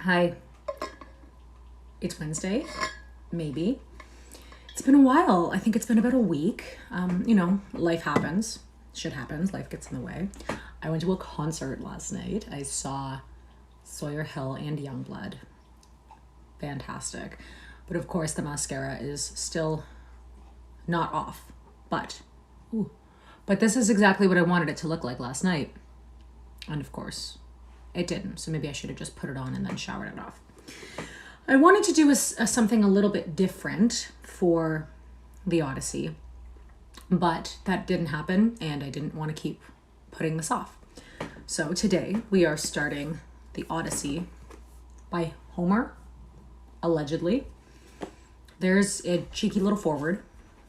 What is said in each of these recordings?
Hi. It's Wednesday, maybe. It's been a while. I think it's been about a week. Life happens. Shit happens. Life gets in the way. I went to a concert last night. I saw Sawyer Hill and Youngblood. Fantastic. But of course, the mascara is still not off. But this is exactly what I wanted it to look like last night. And of course, it didn't. So maybe I should have just put it on and then showered it off. I wanted to do something a little bit different for the Odyssey, but that didn't happen and I didn't want to keep putting this off. So today we are starting the Odyssey by Homer, allegedly. There's a cheeky little foreword,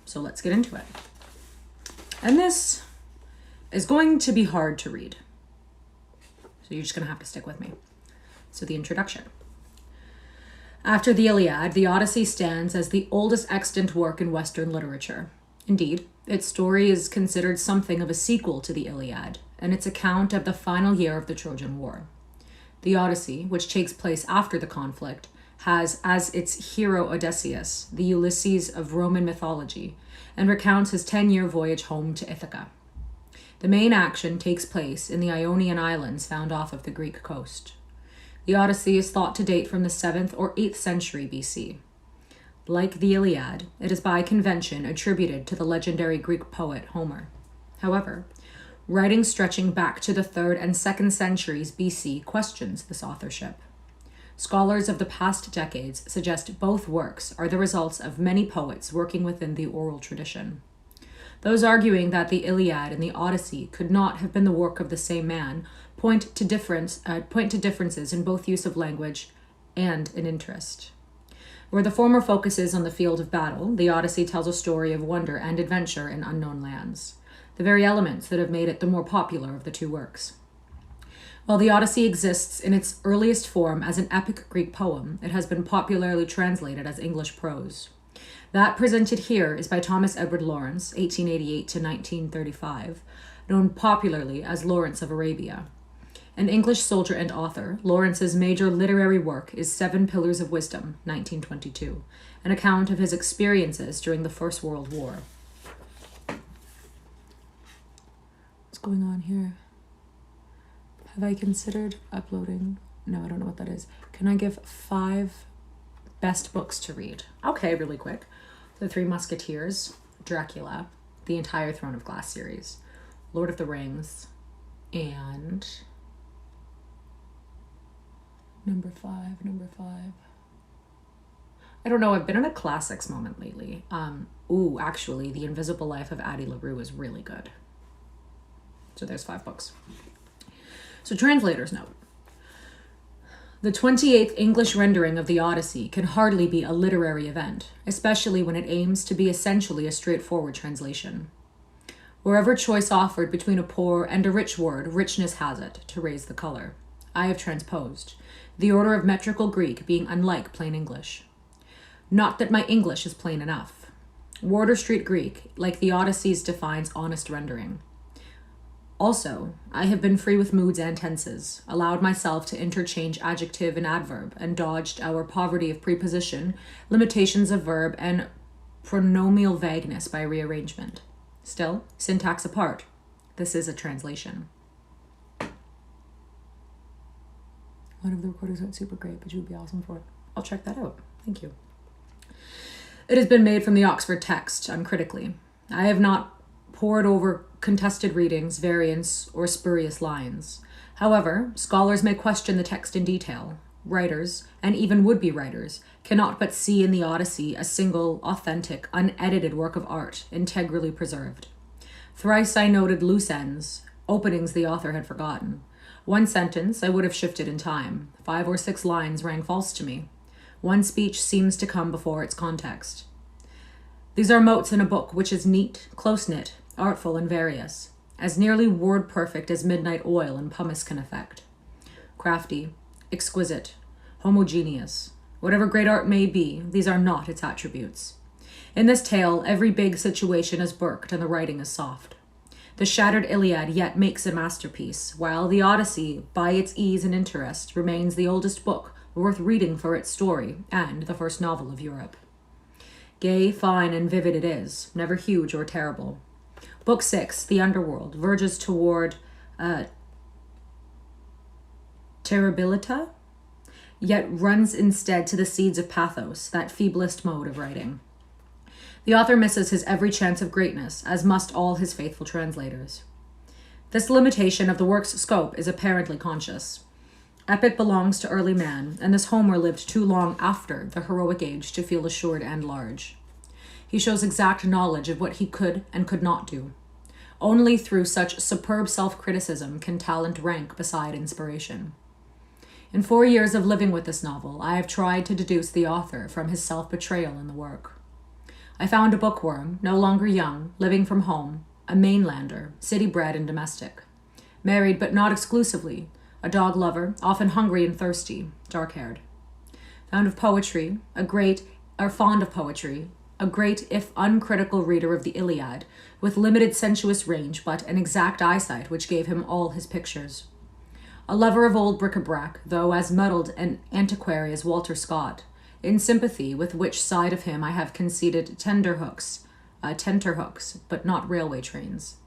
so let's get into it. And this is going to be hard to read, so you're just going to have to stick with me. So the introduction. After the Iliad, the Odyssey stands as the oldest extant work in Western literature. Indeed, its story is considered something of a sequel to the Iliad, and its account of the final year of the Trojan War. The Odyssey, which takes place after the conflict, has as its hero Odysseus, the Ulysses of Roman mythology, and recounts his 10-year voyage home to Ithaca. The main action takes place in the Ionian Islands found off of the Greek coast. The Odyssey is thought to date from the 7th or 8th century BC. Like the Iliad, it is by convention attributed to the legendary Greek poet Homer. However, writing stretching back to the 3rd and 2nd centuries BC questions this authorship. Scholars of the past decades suggest both works are the results of many poets working within the oral tradition. Those arguing that the Iliad and the Odyssey could not have been the work of the same man point to differences in both use of language and in interest. Where the former focuses on the field of battle, the Odyssey tells a story of wonder and adventure in unknown lands, the very elements that have made it the more popular of the two works. While the Odyssey exists in its earliest form as an epic Greek poem, it has been popularly translated as English prose. That presented here is by Thomas Edward Lawrence, 1888 to 1935, known popularly as Lawrence of Arabia. An English soldier and author, Lawrence's major literary work is 7 Pillars of Wisdom, 1922, an account of his experiences during the First World War. What's going on here? Have I considered uploading? No, I don't know what that is. Can I give 5 best books to read? Okay, really quick. The Three Musketeers, Dracula, the entire Throne of Glass series, Lord of the Rings, and number five. I don't know, I've been in a classics moment lately. Actually, The Invisible Life of Addie LaRue is really good. So there's 5 books. So translator's note. The 28th English rendering of the Odyssey can hardly be a literary event, especially when it aims to be essentially a straightforward translation. Wherever choice offered between a poor and a rich word, richness has it, to raise the color. I have transposed, the order of metrical Greek being unlike plain English. Not that my English is plain enough. Wardour Street Greek, like the Odyssey's, defines honest rendering. Also, I have been free with moods and tenses, allowed myself to interchange adjective and adverb, and dodged our poverty of preposition, limitations of verb, and pronomial vagueness by rearrangement. Still, syntax apart, this is a translation. One of the recordings went super great, but you would be awesome for it. I'll check that out. Thank you. It has been made from the Oxford text, uncritically. I have not pored over contested readings, variants, or spurious lines. However, scholars may question the text in detail. Writers, and even would-be writers, cannot but see in the Odyssey a single, authentic, unedited work of art, integrally preserved. Thrice I noted loose ends, openings the author had forgotten. One sentence I would have shifted in time. 5 or 6 lines rang false to me. One speech seems to come before its context. These are motes in a book which is neat, close-knit, artful, and various, as nearly word-perfect as midnight oil and pumice can effect. Crafty, exquisite, homogeneous, whatever great art may be, these are not its attributes. In this tale, every big situation is burked and the writing is soft. The shattered Iliad yet makes a masterpiece, while the Odyssey, by its ease and interest, remains the oldest book worth reading for its story, and the first novel of Europe. Gay, fine, and vivid it is, never huge or terrible. Book 6, The Underworld, verges toward terribilita, yet runs instead to the seeds of pathos, that feeblest mode of writing. The author misses his every chance of greatness, as must all his faithful translators. This limitation of the work's scope is apparently conscious. Epic belongs to early man, and this Homer lived too long after the heroic age to feel assured and large. He shows exact knowledge of what he could and could not do. Only through such superb self-criticism can talent rank beside inspiration. In 4 years of living with this novel, I have tried to deduce the author from his self-betrayal in the work. I found a bookworm, no longer young, living from home, a mainlander, city-bred and domestic. Married, but not exclusively, a dog lover, often hungry and thirsty, dark-haired. Fond of poetry, a great if uncritical reader of the Iliad, with limited sensuous range but an exact eyesight which gave him all his pictures. A lover of old bric-a-brac, though as muddled an antiquary as Walter Scott, in sympathy with which side of him I have conceded tenterhooks, but not railway trains.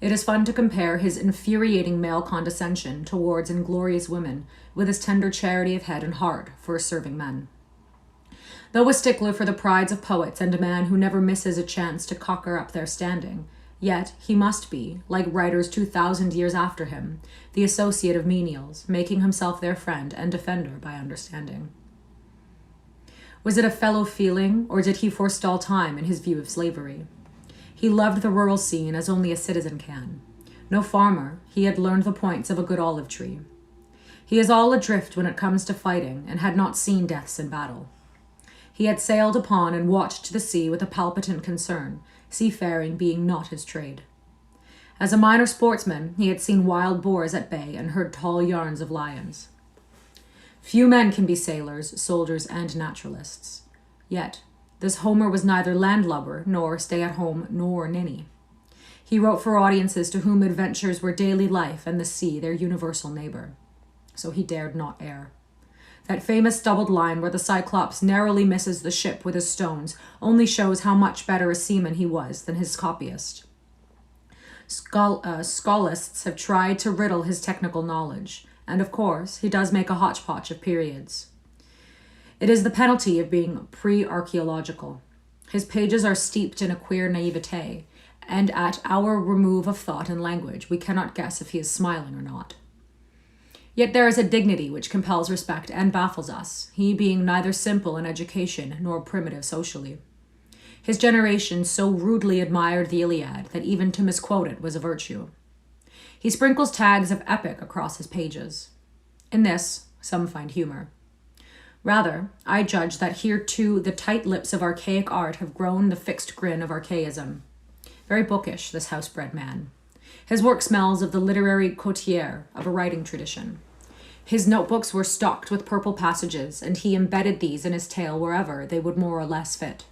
It is fun to compare his infuriating male condescension towards inglorious women with his tender charity of head and heart for serving men. Though a stickler for the prides of poets and a man who never misses a chance to cocker up their standing, yet he must be, like writers 2,000 years after him, the associate of menials, making himself their friend and defender by understanding. Was it a fellow feeling, or did he forestall time in his view of slavery? He loved the rural scene as only a citizen can. No farmer, he had learned the points of a good olive tree. He is all adrift when it comes to fighting, and had not seen deaths in battle. He had sailed upon and watched the sea with a palpitant concern, seafaring being not his trade. As a minor sportsman, he had seen wild boars at bay and heard tall yarns of lions. Few men can be sailors, soldiers, and naturalists. Yet, this Homer was neither landlubber, nor stay-at-home, nor ninny. He wrote for audiences to whom adventures were daily life and the sea their universal neighbor. So he dared not err. That famous doubled line where the Cyclops narrowly misses the ship with his stones only shows how much better a seaman he was than his copyist. Scholists have tried to riddle his technical knowledge, and of course, he does make a hodgepodge of periods. It is the penalty of being pre-archaeological. His pages are steeped in a queer naivete, and at our remove of thought and language, we cannot guess if he is smiling or not. Yet there is a dignity which compels respect and baffles us, he being neither simple in education nor primitive socially. His generation so rudely admired the Iliad that even to misquote it was a virtue. He sprinkles tags of epic across his pages. In this, some find humor. Rather, I judge that here too the tight lips of archaic art have grown the fixed grin of archaism. Very bookish, this house-bred man. His work smells of the literary cotier of a writing tradition. His notebooks were stocked with purple passages, and he embedded these in his tale wherever they would more or less fit.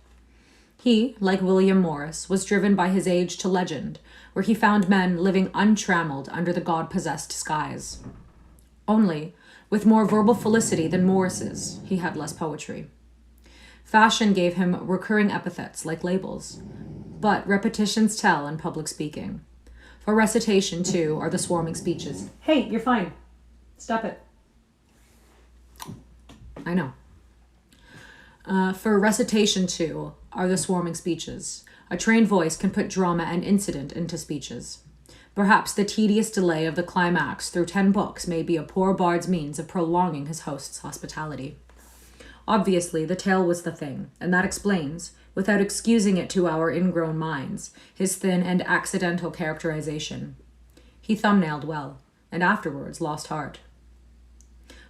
He, like William Morris, was driven by his age to legend, where he found men living untrammeled under the god-possessed skies. Only, with more verbal felicity than Morris's, he had less poetry. Fashion gave him recurring epithets like labels, but repetitions tell in public speaking. For recitation, too, are the swarming speeches. Hey, you're fine. Stop it. I know. For recitation, too, are the swarming speeches. A trained voice can put drama and incident into speeches. Perhaps the tedious delay of the climax through 10 books may be a poor bard's means of prolonging his host's hospitality. Obviously, the tale was the thing, and that explains, without excusing it to our ingrown minds, his thin and accidental characterization. He thumbnailed well, and afterwards lost heart.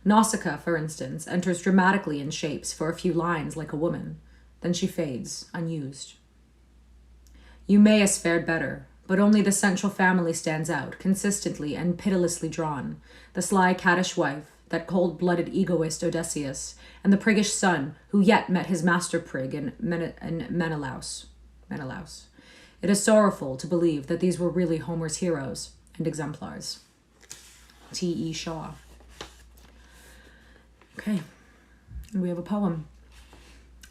Nausicaa, for instance, enters dramatically in shapes for a few lines like a woman. Then she fades, unused. Eumaeus fared better, but only the central family stands out, consistently and pitilessly drawn. The sly caddish wife, that cold-blooded egoist Odysseus, and the priggish son who yet met his master prig in Menelaus. It is sorrowful to believe that these were really Homer's heroes and exemplars. T.E. Shaw. Okay, and we have a poem.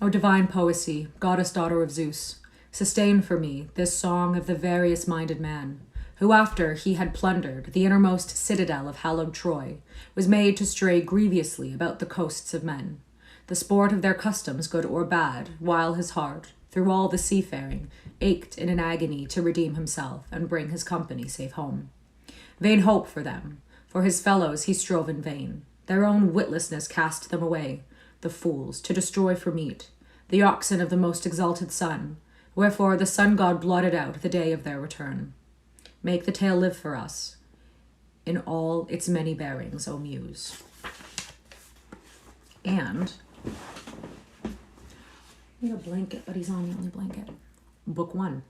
O divine poesy, goddess daughter of Zeus, sustain for me this song of the various-minded man, who after he had plundered the innermost citadel of hallowed Troy, was made to stray grievously about the coasts of men, the sport of their customs good or bad, while his heart, through all the seafaring, ached in an agony to redeem himself and bring his company safe home. Vain hope for them, for his fellows he strove in vain. Their own witlessness cast them away, the fools, to destroy for meat, the oxen of the most exalted sun, wherefore the sun god blotted out the day of their return. Make the tale live for us, in all its many bearings, O Muse. And I need a blanket, but he's on the only blanket. Book 1.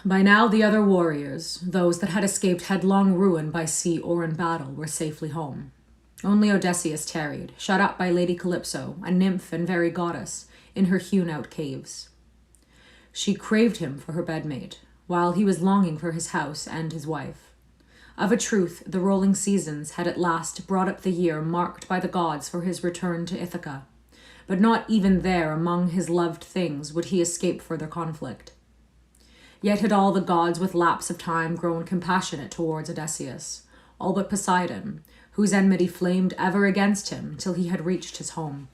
By now the other warriors, those that had escaped headlong ruin by sea or in battle, were safely home. Only Odysseus tarried, shut up by Lady Calypso, a nymph and very goddess, in her hewn-out caves. She craved him for her bedmate, while he was longing for his house and his wife. Of a truth, the rolling seasons had at last brought up the year marked by the gods for his return to Ithaca, but not even there among his loved things would he escape further conflict. Yet had all the gods with lapse of time grown compassionate towards Odysseus, all but Poseidon, whose enmity flamed ever against him till he had reached his home.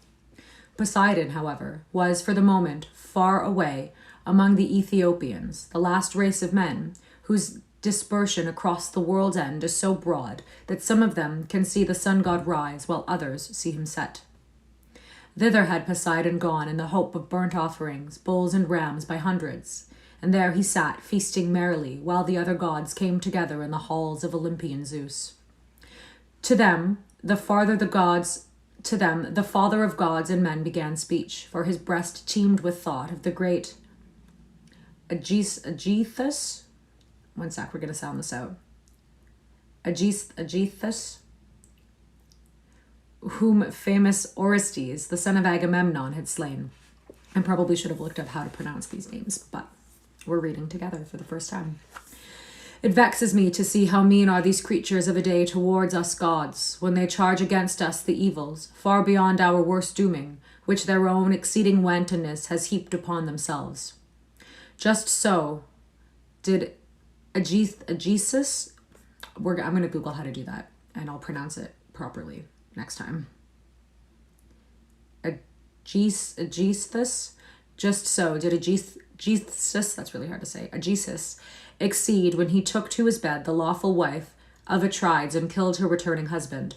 Poseidon, however, was for the moment far away among the Ethiopians, the last race of men, whose dispersion across the world's end is so broad that some of them can see the sun god rise while others see him set. Thither had Poseidon gone in the hope of burnt offerings, bulls and rams by hundreds, and there he sat feasting merrily while the other gods came together in the halls of Olympian Zeus. To them, the father of gods and men began speech, for his breast teemed with thought of the great Aegisthus. One sec, we're going to sound this out. Aegisthus, whom famous Orestes, the son of Agamemnon, had slain. I probably should have looked up how to pronounce these names, but we're reading together for the first time. It vexes me to see how mean are these creatures of a day towards us gods, when they charge against us the evils, far beyond our worst dooming, which their own exceeding wantonness has heaped upon themselves. Just so did Aegisthus, I'm going to Google how to do that, and I'll pronounce it properly next time. Aegisthus, just so did Aegisthus, that's really hard to say, Aegisthus, exceed when he took to his bed the lawful wife of Atrides and killed her returning husband.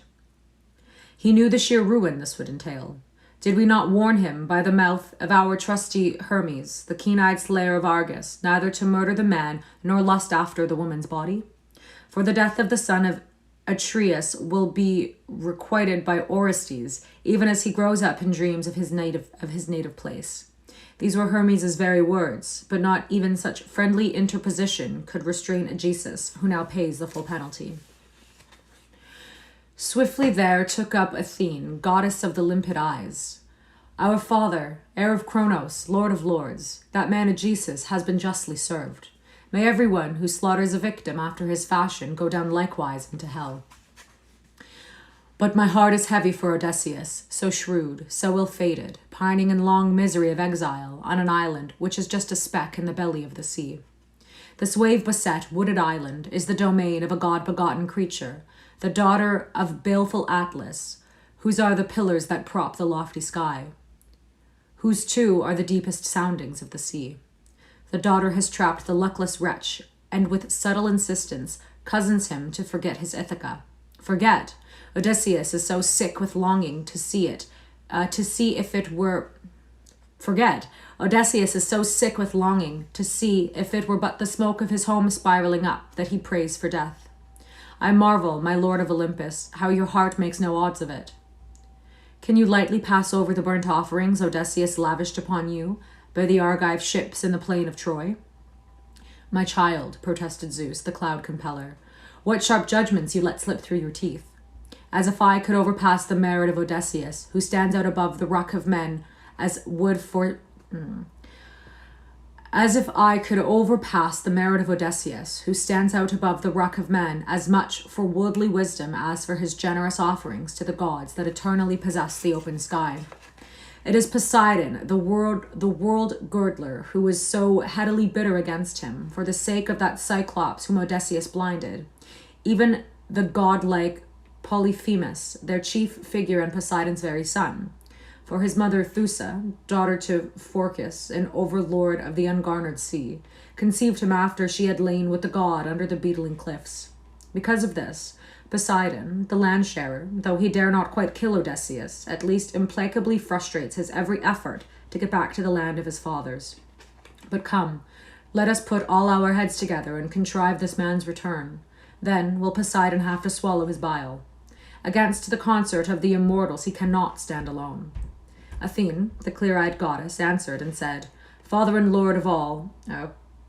He knew the sheer ruin this would entail. Did we not warn him by the mouth of our trusty Hermes, the keen-eyed slayer of Argus, neither to murder the man nor lust after the woman's body? For the death of the son of Atreus will be requited by Orestes, even as he grows up and dreams of his native place. These were Hermes' very words, but not even such friendly interposition could restrain Aegisthus, who now pays the full penalty. Swiftly there took up Athene, goddess of the limpid eyes. Our father, heir of Cronos, lord of lords, that man Aegisthus has been justly served. May everyone who slaughters a victim after his fashion go down likewise into hell. But my heart is heavy for Odysseus, so shrewd, so ill-fated, pining in long misery of exile on an island which is just a speck in the belly of the sea. This wave-beset, wooded island is the domain of a god-begotten creature, the daughter of baleful Atlas, whose are the pillars that prop the lofty sky, whose too are the deepest soundings of the sea. The daughter has trapped the luckless wretch, and with subtle insistence cousins him to forget his Ithaca. Forget! Odysseus is so sick with longing to see it, Forget! Odysseus is so sick with longing to see if it were but the smoke of his home spiraling up that he prays for death. I marvel, my lord of Olympus, how your heart makes no odds of it. Can you lightly pass over the burnt offerings Odysseus lavished upon you by the Argive ships in the plain of Troy? My child, protested Zeus, the cloud compeller, what sharp judgments you let slip through your teeth. As if I could overpass the merit of Odysseus, who stands out above the ruck of men as wood As if I could overpass the merit of Odysseus, who stands out above the ruck of men as much for worldly wisdom as for his generous offerings to the gods that eternally possess the open sky. It is Poseidon, the world girdler, who is so headily bitter against him, for the sake of that Cyclops whom Odysseus blinded. Even the godlike Polyphemus, their chief figure and Poseidon's very son. For his mother Thusa, daughter to Phorcys, an overlord of the ungarnered sea, conceived him after she had lain with the god under the beetling cliffs. Because of this, Poseidon, the land-sharer, though he dare not quite kill Odysseus, at least implacably frustrates his every effort to get back to the land of his fathers. But come, let us put all our heads together and contrive this man's return. Then will Poseidon have to swallow his bile. Against the concert of the immortals he cannot stand alone. Athene, the clear-eyed goddess, answered and said, Father and Lord of all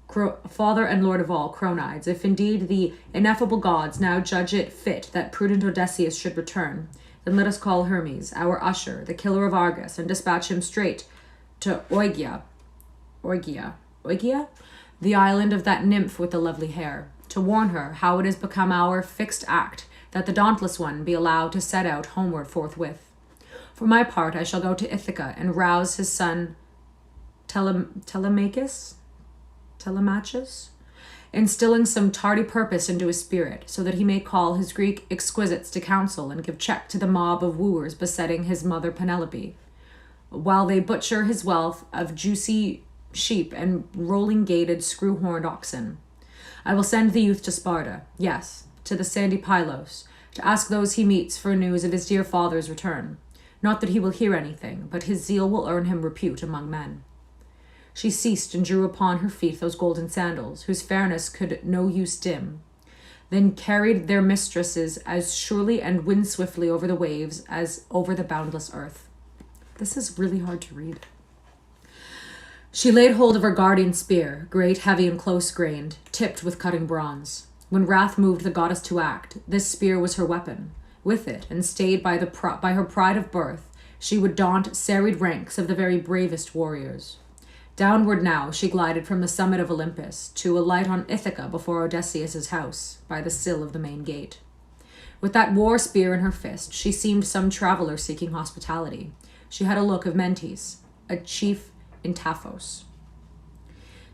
Cronides, if indeed the ineffable gods now judge it fit that prudent Odysseus should return, then let us call Hermes, our usher, the killer of Argus, and dispatch him straight to Ogygia, the island of that nymph with the lovely hair, to warn her how it has become our fixed act that the dauntless one be allowed to set out homeward forthwith. For my part, I shall go to Ithaca and rouse his son Telemachus, instilling some tardy purpose into his spirit, so that he may call his Greek exquisites to counsel and give check to the mob of wooers besetting his mother Penelope, while they butcher his wealth of juicy sheep and rolling-gated, screw-horned oxen. I will send the youth to Sparta, yes, to the sandy Pylos, to ask those he meets for news of his dear father's return. Not that he will hear anything, but his zeal will earn him repute among men. She ceased and drew upon her feet those golden sandals, whose fairness could no use dim, then carried their mistresses as surely and wind swiftly over the waves as over the boundless earth. This is really hard to read. She laid hold of her guardian spear, great, heavy, and close-grained, tipped with cutting bronze. When wrath moved the goddess to act, this spear was her weapon. With it, and stayed by her pride of birth, she would daunt serried ranks of the very bravest warriors. Downward now she glided from the summit of Olympus to alight on Ithaca before Odysseus's house, by the sill of the main gate. With that war spear in her fist, she seemed some traveler seeking hospitality. She had a look of Mentes, a chief in Taphos.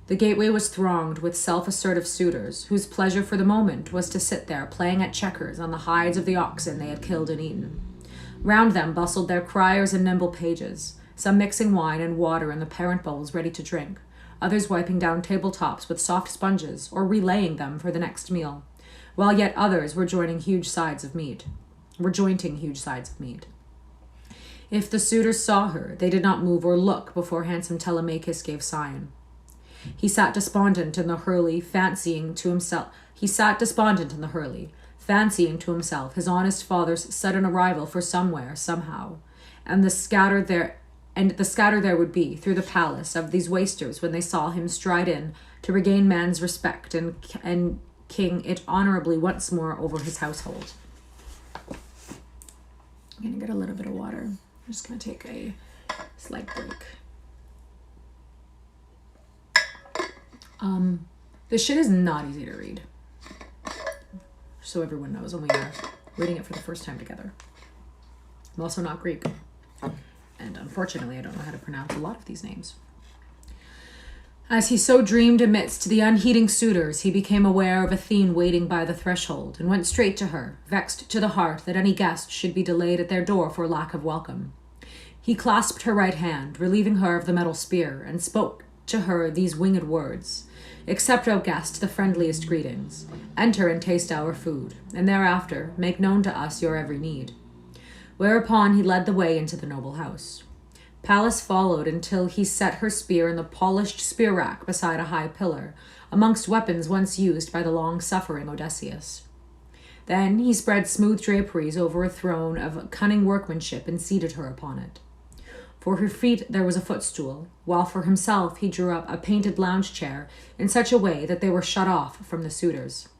The gateway was thronged with self-assertive suitors, whose pleasure for the moment was to sit there playing at checkers on the hides of the oxen they had killed and eaten. Round them bustled their criers and nimble pages, some mixing wine and water in the parent bowls ready to drink, others wiping down tabletops with soft sponges or relaying them for the next meal, while yet others were jointing huge sides of meat. If the suitors saw her, they did not move or look before handsome Telemachus gave sign. He sat despondent in the hurley, fancying to himself his honest father's sudden arrival for somewhere, somehow, and the scatter there would be through the palace of these wasters when they saw him stride in to regain man's respect and king it honorably once more over his household. I'm gonna get a little bit of water. I'm just gonna take a slight break. This shit is not easy to read. So everyone knows when we are reading it for the first time together. I'm also not Greek. And unfortunately, I don't know how to pronounce a lot of these names. As he so dreamed amidst the unheeding suitors, he became aware of Athene waiting by the threshold, and went straight to her, vexed to the heart that any guest should be delayed at their door for lack of welcome. He clasped her right hand, relieving her of the metal spear, and spoke to her these winged words. Accept, O guest, the friendliest greetings. Enter and taste our food, and thereafter make known to us your every need. Whereupon he led the way into the noble house. Pallas followed until he set her spear in the polished spear rack beside a high pillar, amongst weapons once used by the long-suffering Odysseus. Then he spread smooth draperies over a throne of cunning workmanship and seated her upon it. For her feet there was a footstool, while for himself he drew up a painted lounge chair in such a way that they were shut off from the suitors.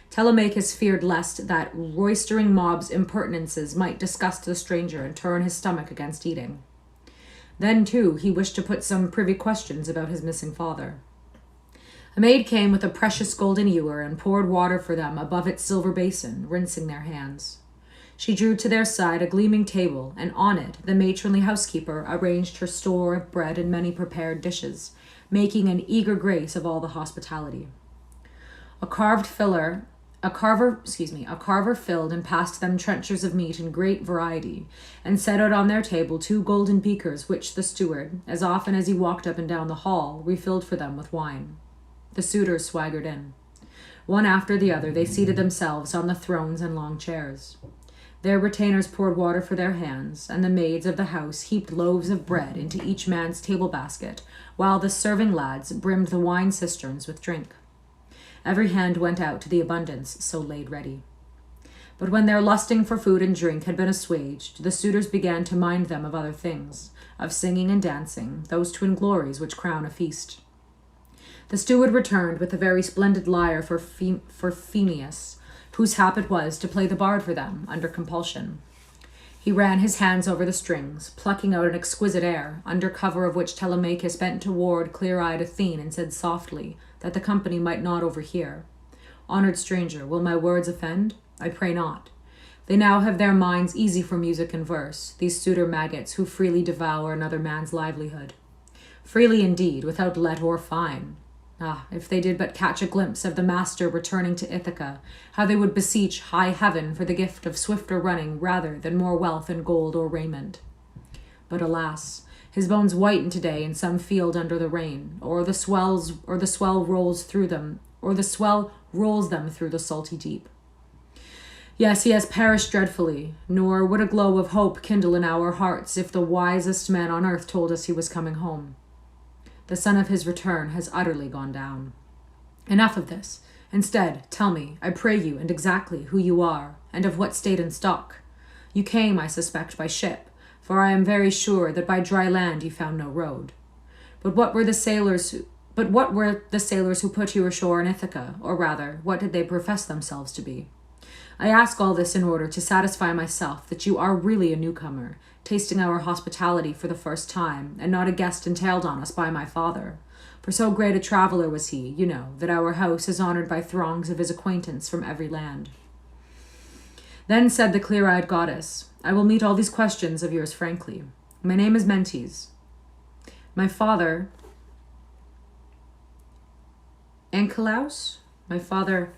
Telemachus feared lest that roistering mob's impertinences might disgust the stranger and turn his stomach against eating. Then, too, he wished to put some privy questions about his missing father. A maid came with a precious golden ewer and poured water for them above its silver basin, rinsing their hands. She drew to their side a gleaming table, and on it the matronly housekeeper arranged her store of bread and many prepared dishes, making an eager grace of all the hospitality. A carver filled and passed them trenchers of meat in great variety, and set out on their table 2 golden beakers, which the steward, as often as he walked up and down the hall, refilled for them with wine. The suitors swaggered in. One after the other, they seated themselves on the thrones and long chairs. Their retainers poured water for their hands, and the maids of the house heaped loaves of bread into each man's table basket, while the serving lads brimmed the wine cisterns with drink. Every hand went out to the abundance so laid ready. But when their lusting for food and drink had been assuaged, the suitors began to mind them of other things, of singing and dancing, those twin glories which crown a feast. The steward returned with a very splendid lyre for Phineas, whose hap it was to play the bard for them under compulsion. He ran his hands over the strings, plucking out an exquisite air, under cover of which Telemachus bent toward clear-eyed Athene and said softly, that the company might not overhear, "Honored stranger, will my words offend? I pray not. They now have their minds easy for music and verse, these suitor maggots who freely devour another man's livelihood. Freely indeed, without let or fine. Ah, if they did but catch a glimpse of the master returning to Ithaca, how they would beseech high heaven for the gift of swifter running rather than more wealth in gold or raiment. But alas, his bones whiten today in some field under the rain, or the swell rolls them through the salty deep. Yes, he has perished dreadfully, nor would a glow of hope kindle in our hearts if the wisest man on earth told us he was coming home. The sun of his return has utterly gone down. Enough of this. Instead, tell me, I pray you, and exactly who you are, and of what state and stock. You came, I suspect, by ship, for I am very sure that by dry land you found no road. But what were the sailors who put you ashore in Ithaca, or rather, what did they profess themselves to be? I ask all this in order to satisfy myself that you are really a newcomer, tasting our hospitality for the first time, and not a guest entailed on us by my father. For so great a traveller was he, you know, that our house is honoured by throngs of his acquaintance from every land. Then said the clear-eyed goddess, I will meet all these questions of yours frankly. My name is Mentes. My father, Anchelaus? Anchelaus?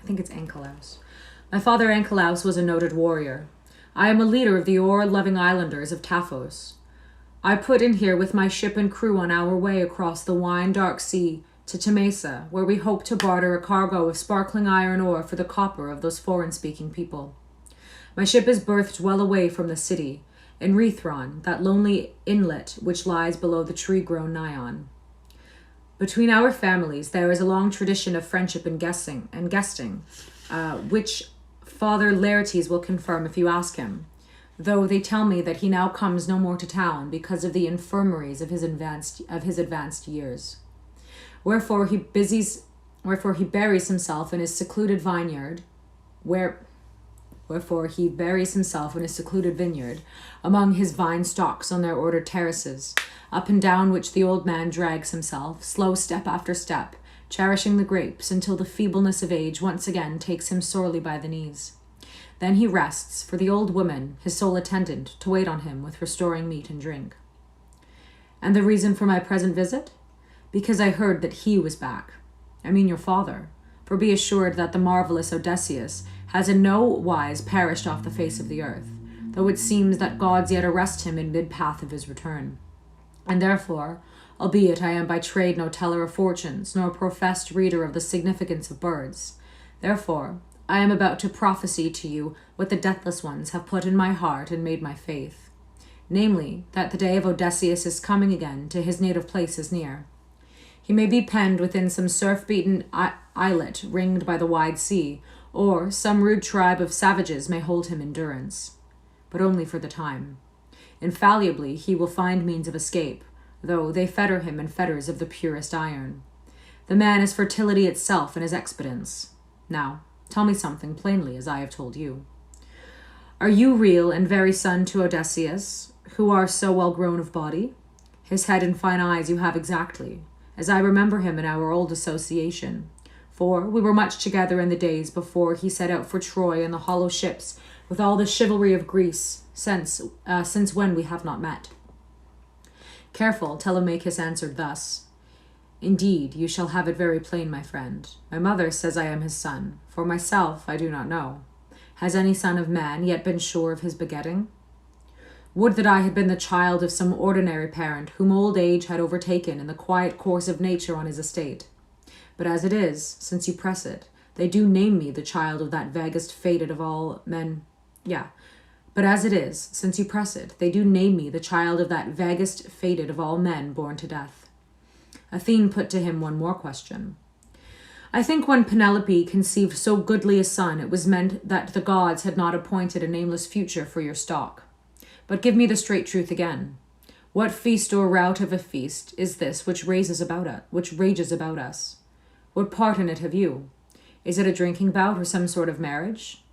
I think it's Anchelaus. My father Anchelaus was a noted warrior. I am a leader of the oar-loving islanders of Taphos. I put in here with my ship and crew on our way across the wine-dark sea to Temesa, where we hope to barter a cargo of sparkling iron ore for the copper of those foreign-speaking people. My ship is berthed well away from the city, in Rethron, that lonely inlet which lies below the tree-grown Nyon. Between our families there is a long tradition of friendship and guesting, which Father Laertes will confirm if you ask him, though they tell me that he now comes no more to town because of the infirmaries of his advanced years. Wherefore he buries himself in his secluded vineyard, among his vine stalks on their ordered terraces, up and down which the old man drags himself, slow step after step, cherishing the grapes until the feebleness of age once again takes him sorely by the knees. Then he rests, for the old woman, his sole attendant, to wait on him with restoring meat and drink. And the reason for my present visit? Because I heard that he was back. I mean your father. For be assured that the marvelous Odysseus has in no wise perished off the face of the earth, though it seems that gods yet arrest him in mid-path of his return. And therefore, albeit I am by trade no teller of fortunes, nor professed reader of the significance of birds, therefore I am about to prophesy to you what the deathless ones have put in my heart and made my faith, namely, that the day of Odysseus' coming again to his native place is near. He may be penned within some surf-beaten islet ringed by the wide sea, or some rude tribe of savages may hold him in durance, but only for the time. Infallibly he will find means of escape, though they fetter him in fetters of the purest iron. The man is fertility itself in his expedience. Now, tell me something plainly, as I have told you. Are you real and very son to Odysseus, who are so well grown of body. His head and fine eyes you have exactly, as I remember him in our old association. For we were much together in the days before he set out for Troy in the hollow ships with all the chivalry of Greece, since when we have not met. Careful, Telemachus answered thus. Indeed, you shall have it very plain, my friend. My mother says I am his son. For myself, I do not know. Has any son of man yet been sure of his begetting? Would that I had been the child of some ordinary parent whom old age had overtaken in the quiet course of nature on his estate. But as it is, since you press it, they do name me the child of that vaguest fated of all men. But as it is, since you press it, they do name me the child of that vaguest fated of all men born to death. Athene put to him one more question. I think when Penelope conceived so goodly a son, it was meant that the gods had not appointed a nameless future for your stock. But give me the straight truth again. What feast or rout of a feast is this which rages about us? What part in it have you? Is it a drinking bout or some sort of marriage?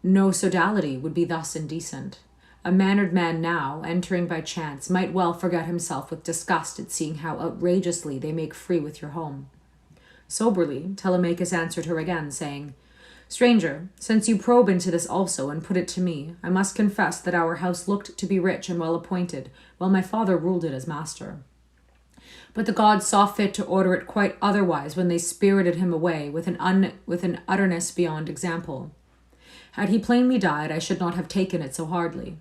No sodality would be thus indecent. A mannered man now, entering by chance, might well forget himself with disgust at seeing how outrageously they make free with your home. Soberly, Telemachus answered her again, saying, Stranger, since you probe into this also and put it to me, I must confess that our house looked to be rich and well appointed, while my father ruled it as master. But the gods saw fit to order it quite otherwise when they spirited him away with an utterness beyond example. Had he plainly died, I should not have taken it so hardly.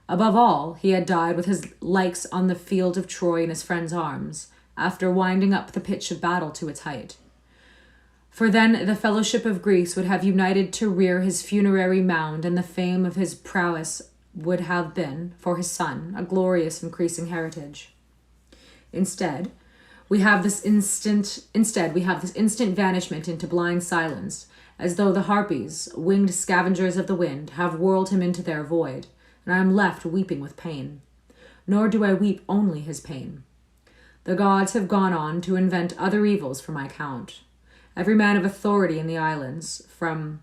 Above all, he had died with his likes on the field of Troy in his friend's arms, after winding up the pitch of battle to its height. For then the fellowship of Greece would have united to rear his funerary mound, and the fame of his prowess would have been, for his son, a glorious increasing heritage. Instead, we have this instant vanishment into blind silence, as though the harpies, winged scavengers of the wind, have whirled him into their void, and I am left weeping with pain. Nor do I weep only his pain. The gods have gone on to invent other evils for my count. Every man of authority in the islands, from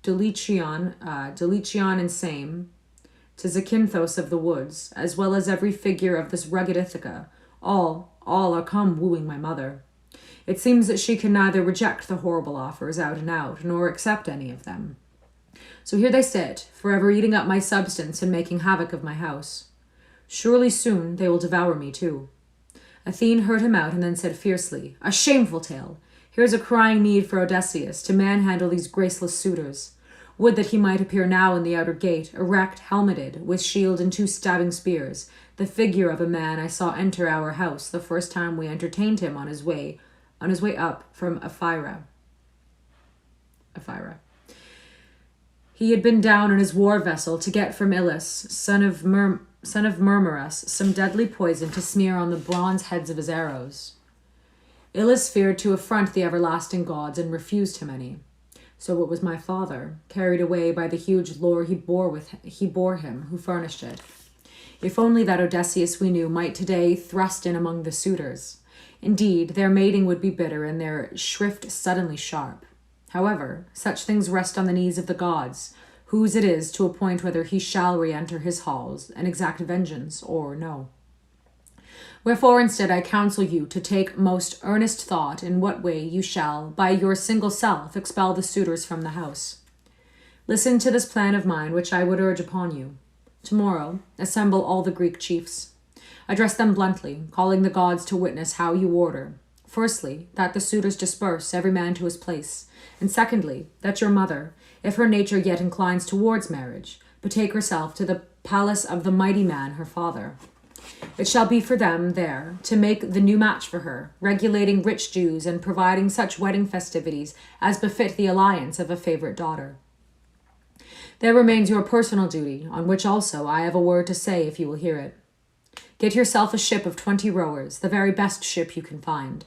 Dulichion and Same, to Zakynthos of the woods, as well as every figure of this rugged Ithaca, all are come wooing my mother. It seems that she can neither reject the horrible offers out and out, nor accept any of them. So here they sit, forever eating up my substance and making havoc of my house. Surely soon they will devour me too. Athene heard him out and then said fiercely, A shameful tale! Here is a crying need for Odysseus to manhandle these graceless suitors. Would that he might appear now in the outer gate, erect, helmeted, with shield and 2 stabbing spears, the figure of a man I saw enter our house the first time we entertained him on his way up from Ephyra. He had been down on his war vessel to get from Ilus, son of Murmurus, some deadly poison to smear on the bronze heads of his arrows. Ilus feared to affront the everlasting gods and refused him any. So it was my father, carried away by the huge lore he bore him, who furnished it. If only that Odysseus we knew might today thrust in among the suitors. Indeed, their mating would be bitter and their shrift suddenly sharp. However, such things rest on the knees of the gods, whose it is to appoint whether he shall re-enter his halls and exact vengeance or no. Wherefore instead I counsel you to take most earnest thought in what way you shall, by your single self, expel the suitors from the house. Listen to this plan of mine, which I would urge upon you. Tomorrow, assemble all the Greek chiefs. Address them bluntly, calling the gods to witness how you order. Firstly, that the suitors disperse, every man to his place. And secondly, that your mother, if her nature yet inclines towards marriage, betake herself to the palace of the mighty man, her father. It shall be for them there to make the new match for her, regulating rich dues and providing such wedding festivities as befit the alliance of a favorite daughter. There remains your personal duty, on which also I have a word to say if you will hear it. Get yourself a ship of 20 rowers, the very best ship you can find.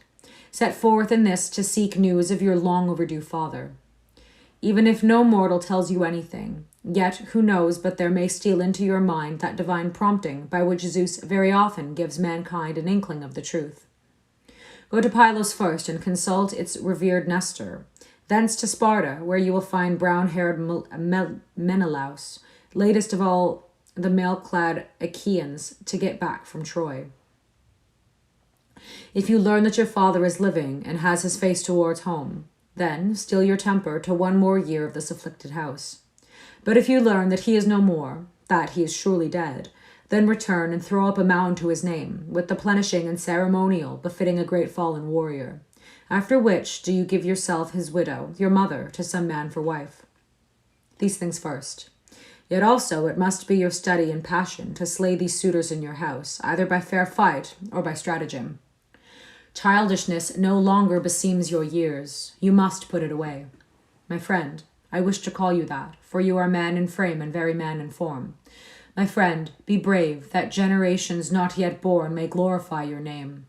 Set forth in this to seek news of your long overdue father. Even if no mortal tells you anything, yet who knows but there may steal into your mind that divine prompting by which Zeus very often gives mankind an inkling of the truth. Go to Pylos first and consult its revered Nestor, thence to Sparta, where you will find brown-haired Menelaus, latest of all the mail-clad Achaeans, to get back from Troy. If you learn that your father is living and has his face towards home, then steel your temper to 1 more year of this afflicted house. But if you learn that he is no more, that he is surely dead, then return and throw up a mound to his name, with the plenishing and ceremonial befitting a great fallen warrior. After which do you give yourself his widow, your mother, to some man for wife. These things first. Yet also it must be your study and passion to slay these suitors in your house, either by fair fight or by stratagem. Childishness no longer beseems your years. You must put it away. My friend, I wish to call you that, for you are man in frame and very man in form. My friend, be brave, that generations not yet born may glorify your name.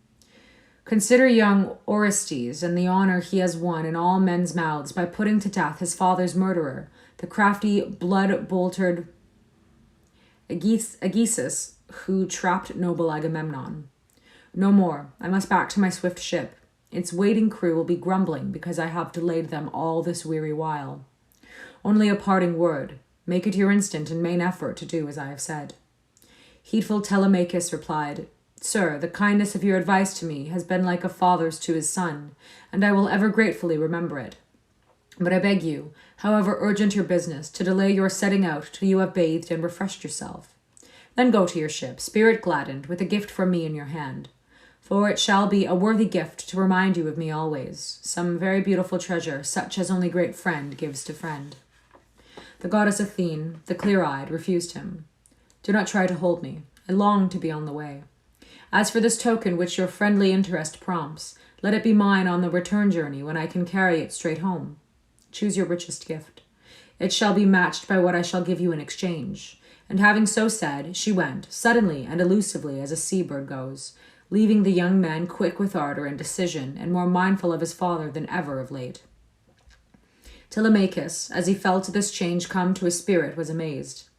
Consider young Orestes and the honor he has won in all men's mouths by putting to death his father's murderer, the crafty, blood-boltered Aegisthus, who trapped noble Agamemnon. No more. I must back to my swift ship. Its waiting crew will be grumbling because I have delayed them all this weary while. Only a parting word. Make it your instant and main effort to do as I have said. Heedful Telemachus replied, Sir, the kindness of your advice to me has been like a father's to his son, and I will ever gratefully remember it. But I beg you, however urgent your business, to delay your setting out till you have bathed and refreshed yourself. Then go to your ship, spirit gladdened, with a gift from me in your hand. For it shall be a worthy gift to remind you of me always, some very beautiful treasure, such as only great friend gives to friend. The goddess Athene, the clear-eyed, refused him. Do not try to hold me. I long to be on the way. As for this token which your friendly interest prompts, let it be mine on the return journey when I can carry it straight home. Choose your richest gift. It shall be matched by what I shall give you in exchange. And having so said, she went, suddenly and elusively as a sea-bird goes, leaving the young man quick with ardor and decision and more mindful of his father than ever of late. Telemachus, as he felt this change come to his spirit, was amazed.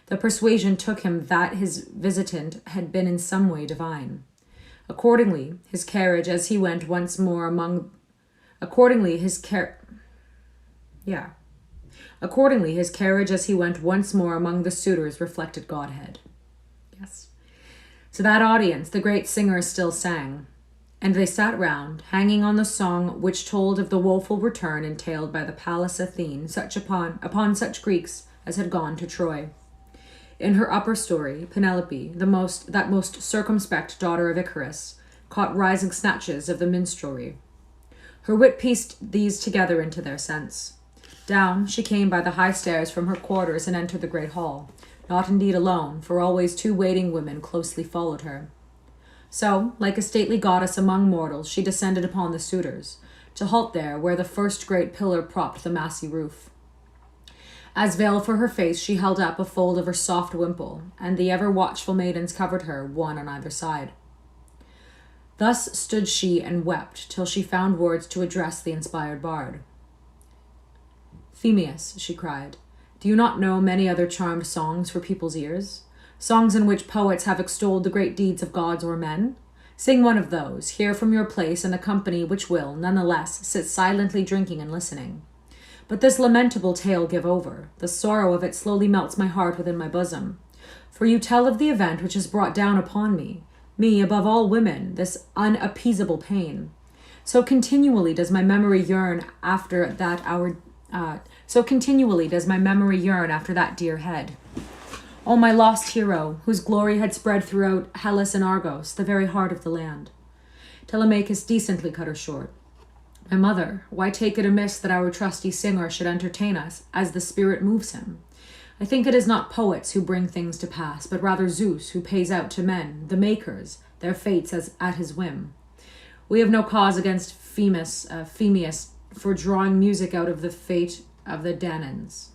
The persuasion took him that his visitant had been in some way divine. Accordingly, his carriage as he went once more among the suitors reflected Godhead. Yes. To that audience the great singer still sang, and they sat round, hanging on the song which told of the woeful return entailed by the Pallas Athene upon such Greeks as had gone to Troy. In her upper story, Penelope, that most circumspect daughter of Icarus, caught rising snatches of the minstrelsy. Her wit pieced these together into their sense. Down she came by the high stairs from her quarters and entered the great hall, not indeed alone, for always 2 waiting women closely followed her. So, like a stately goddess among mortals, she descended upon the suitors, to halt there where the first great pillar propped the massy roof. As veil for her face, she held up a fold of her soft wimple, and the ever-watchful maidens covered her, one on either side. Thus stood she and wept, till she found words to address the inspired bard. Phemius, she cried, do you not know many other charmed songs for people's ears? Songs in which poets have extolled the great deeds of gods or men? Sing one of those, here from your place in a company which will, none the less, sit silently drinking and listening. But this lamentable tale give over. The sorrow of it slowly melts my heart within my bosom. For you tell of the event which is brought down upon me above all women, this unappeasable pain. So continually does my memory yearn after that dear head. O my lost hero, whose glory had spread throughout Hellas and Argos, the very heart of the land. Telemachus decently cut her short. My mother, why take it amiss that our trusty singer should entertain us as the spirit moves him? I think it is not poets who bring things to pass, but rather Zeus who pays out to men, the makers, their fates as at his whim. We have no cause against Phemius for drawing music out of the fate of the Danaans.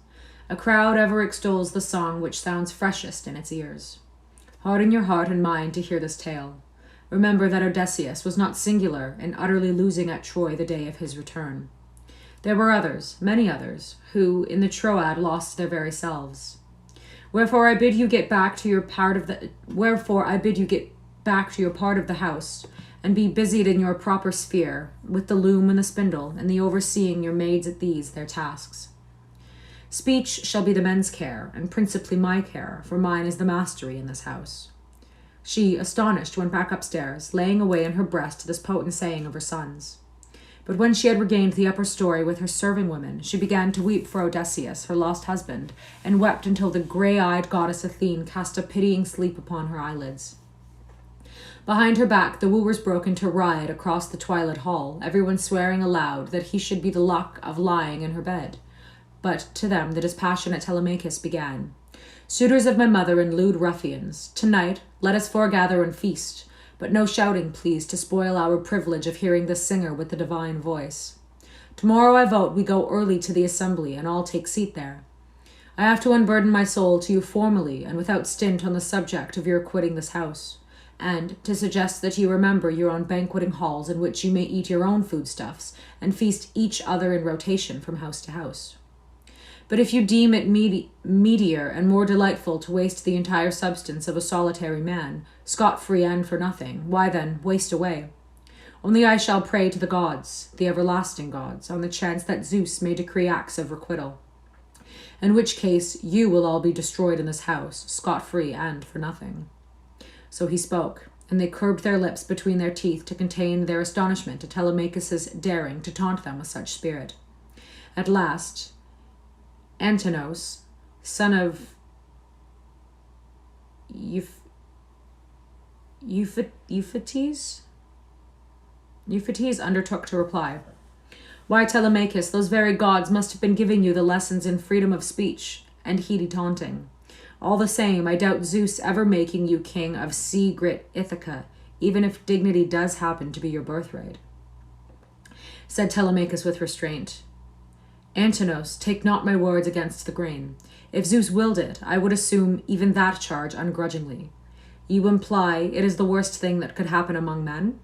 A crowd ever extols the song which sounds freshest in its ears. Harden your heart and mind to hear this tale. Remember that Odysseus was not singular in utterly losing at Troy the day of his return. There were others, many others, who in the Troad lost their very selves. Wherefore I bid you get back to your part of the house, and be busied in your proper sphere, with the loom and the spindle, and the overseeing your maids at these their tasks. Speech shall be the men's care, and principally my care, for mine is the mastery in this house. She, astonished, went back upstairs, laying away in her breast this potent saying of her son's. But when she had regained the upper story with her serving women, she began to weep for Odysseus, her lost husband, and wept until the grey-eyed goddess Athena cast a pitying sleep upon her eyelids. Behind her back, the wooers broke into riot across the twilit hall, everyone swearing aloud that he should be the luck of lying in her bed. But to them the dispassionate Telemachus began. Suitors of my mother and lewd ruffians, tonight let us foregather and feast, but no shouting, please, to spoil our privilege of hearing the singer with the divine voice. Tomorrow I vote we go early to the assembly, and all take seat there. I have to unburden my soul to you formally and without stint on the subject of your quitting this house, and to suggest that you remember your own banqueting halls in which you may eat your own foodstuffs and feast each other in rotation from house to house. But if you deem it meatier and more delightful to waste the entire substance of a solitary man, scot-free and for nothing, why then, waste away. Only I shall pray to the gods, the everlasting gods, on the chance that Zeus may decree acts of requital. In which case you will all be destroyed in this house, scot-free and for nothing. So he spoke, and they curbed their lips between their teeth to contain their astonishment at Telemachus's daring to taunt them with such spirit. At last, Antinos, son of Euphates undertook to reply. Why, Telemachus, those very gods must have been giving you the lessons in freedom of speech and heady taunting. All the same, I doubt Zeus ever making you king of sea-grit Ithaca, even if dignity does happen to be your birthright. Said Telemachus with restraint. Antinos, take not my words against the grain. If Zeus willed it, I would assume even that charge ungrudgingly. You imply it is the worst thing that could happen among men?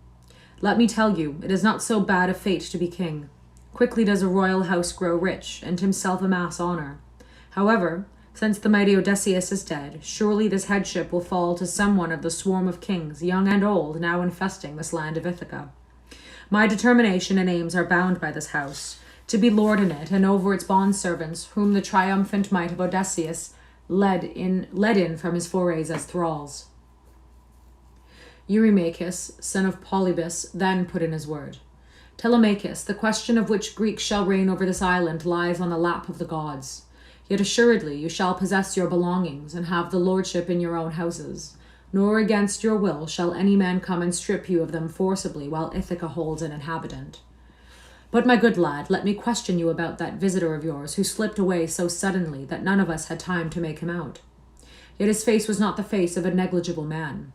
Let me tell you, it is not so bad a fate to be king. Quickly does a royal house grow rich, and himself amass honor. However, since the mighty Odysseus is dead, surely this headship will fall to someone of the swarm of kings, young and old, now infesting this land of Ithaca. My determination and aims are bound by this house, to be lord in it and over its bondservants, whom the triumphant might of Odysseus led in from his forays as thralls. Eurymachus, son of Polybus, then put in his word. Telemachus, the question of which Greeks shall reign over this island lies on the lap of the gods. Yet assuredly you shall possess your belongings and have the lordship in your own houses, nor against your will shall any man come and strip you of them forcibly while Ithaca holds an inhabitant. But, my good lad, let me question you about that visitor of yours who slipped away so suddenly that none of us had time to make him out. Yet his face was not the face of a negligible man.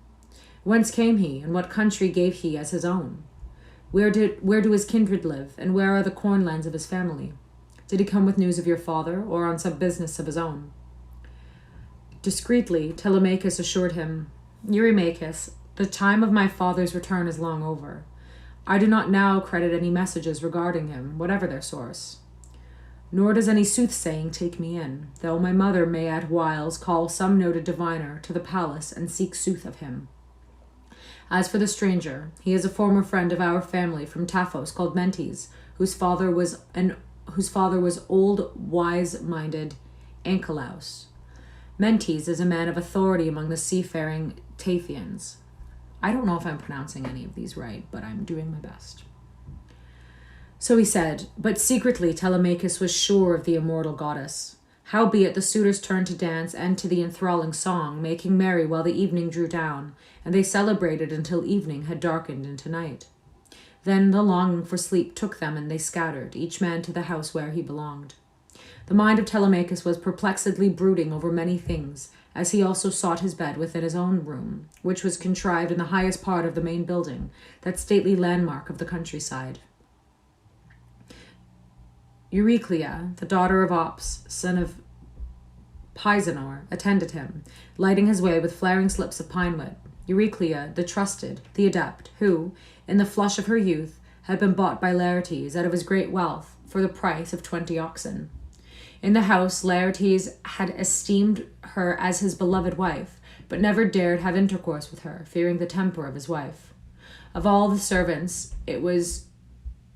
Whence came he, and what country gave he as his own? Where do his kindred live, and where are the cornlands of his family? Did he come with news of your father, or on some business of his own? Discreetly, Telemachus assured him, Eurymachus, the time of my father's return is long over. I do not now credit any messages regarding him, whatever their source. Nor does any soothsaying take me in, though my mother may at whiles call some noted diviner to the palace and seek sooth of him. As for the stranger, he is a former friend of our family from Taphos called Mentes, whose father was old, wise-minded Anchilaus. Mentes is a man of authority among the seafaring Taphians. I don't know if I'm pronouncing any of these right, but I'm doing my best. So he said, but secretly Telemachus was sure of the immortal goddess. Howbeit the suitors turned to dance and to the enthralling song, making merry while the evening drew down, and they celebrated until evening had darkened into night. Then the longing for sleep took them, and they scattered, each man to the house where he belonged. The mind of Telemachus was perplexedly brooding over many things, as he also sought his bed within his own room, which was contrived in the highest part of the main building, that stately landmark of the countryside. Euryclea, the daughter of Ops, son of Pisanor, attended him, lighting his way with flaring slips of pinewood. Euryclea, the trusted, the adept, who, in the flush of her youth, had been bought by Laertes out of his great wealth for the price of 20 oxen. In the house, Laertes had esteemed her as his beloved wife, but never dared have intercourse with her, fearing the temper of his wife. Of all the servants, it was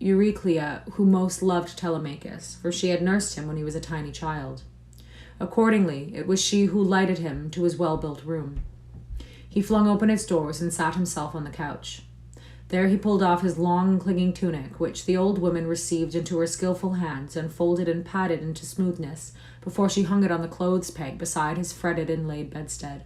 Euryclea who most loved Telemachus, for she had nursed him when he was a tiny child. Accordingly, it was she who lighted him to his well-built room. He flung open its doors and sat himself on the couch. There he pulled off his long, clinging tunic, which the old woman received into her skillful hands and folded and patted into smoothness before she hung it on the clothes peg beside his fretted inlaid bedstead.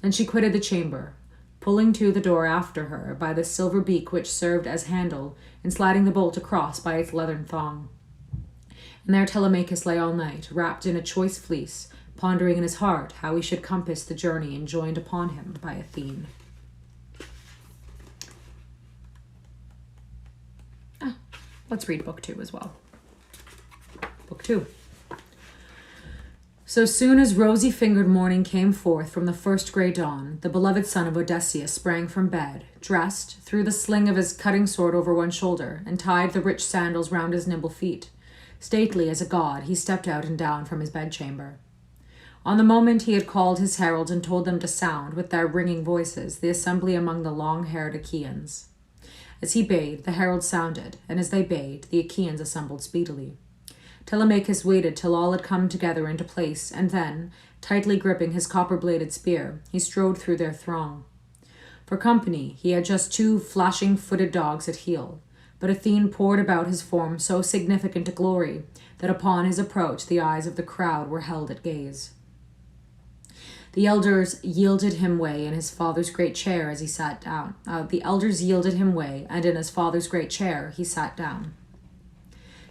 Then she quitted the chamber, pulling to the door after her by the silver beak which served as handle and sliding the bolt across by its leathern thong. And there Telemachus lay all night, wrapped in a choice fleece, pondering in his heart how he should compass the journey enjoined upon him by Athene. Let's read book 2 as well. Book 2. So soon as rosy-fingered morning came forth from the first grey dawn, the beloved son of Odysseus sprang from bed, dressed, threw the sling of his cutting sword over one shoulder, and tied the rich sandals round his nimble feet. Stately as a god, he stepped out and down from his bedchamber. On the moment he had called his heralds and told them to sound, with their ringing voices, the assembly among the long-haired Achaeans. As he bade, the heralds sounded, and as they bade, the Achaeans assembled speedily. Telemachus waited till all had come together into place, and then, tightly gripping his copper-bladed spear, he strode through their throng. For company, he had just 2 flashing-footed dogs at heel, but Athene poured about his form so significant a glory that upon his approach the eyes of the crowd were held at gaze. The elders yielded him way in his father's great chair as he sat down. And in his father's great chair he sat down.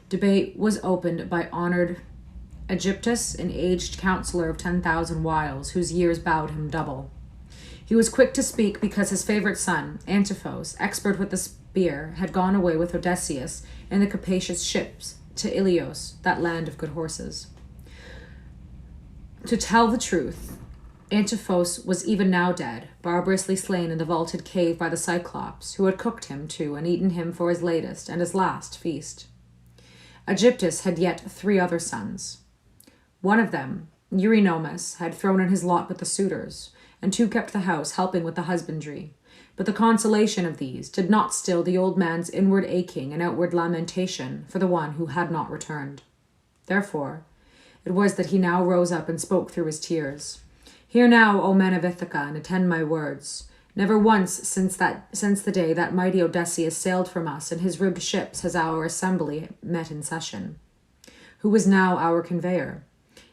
Debate was opened by honored Aegyptus, an aged counselor of 10,000 wiles, whose years bowed him double. He was quick to speak because his favorite son, Antiphos, expert with the spear, had gone away with Odysseus in the capacious ships to Ilios, that land of good horses. To tell the truth, Antiphos was even now dead, barbarously slain in the vaulted cave by the Cyclops, who had cooked him too and eaten him for his latest and his last feast. Aegyptus had yet 3 other sons. One of them, Eurynomus, had thrown in his lot with the suitors, and 2 kept the house, helping with the husbandry. But the consolation of these did not still the old man's inward aching and outward lamentation for the one who had not returned. Therefore, it was that he now rose up and spoke through his tears. Hear now, O men of Ithaca, and attend my words. Never once since the day that mighty Odysseus sailed from us in his ribbed ships has our assembly met in session. Who is now our conveyor?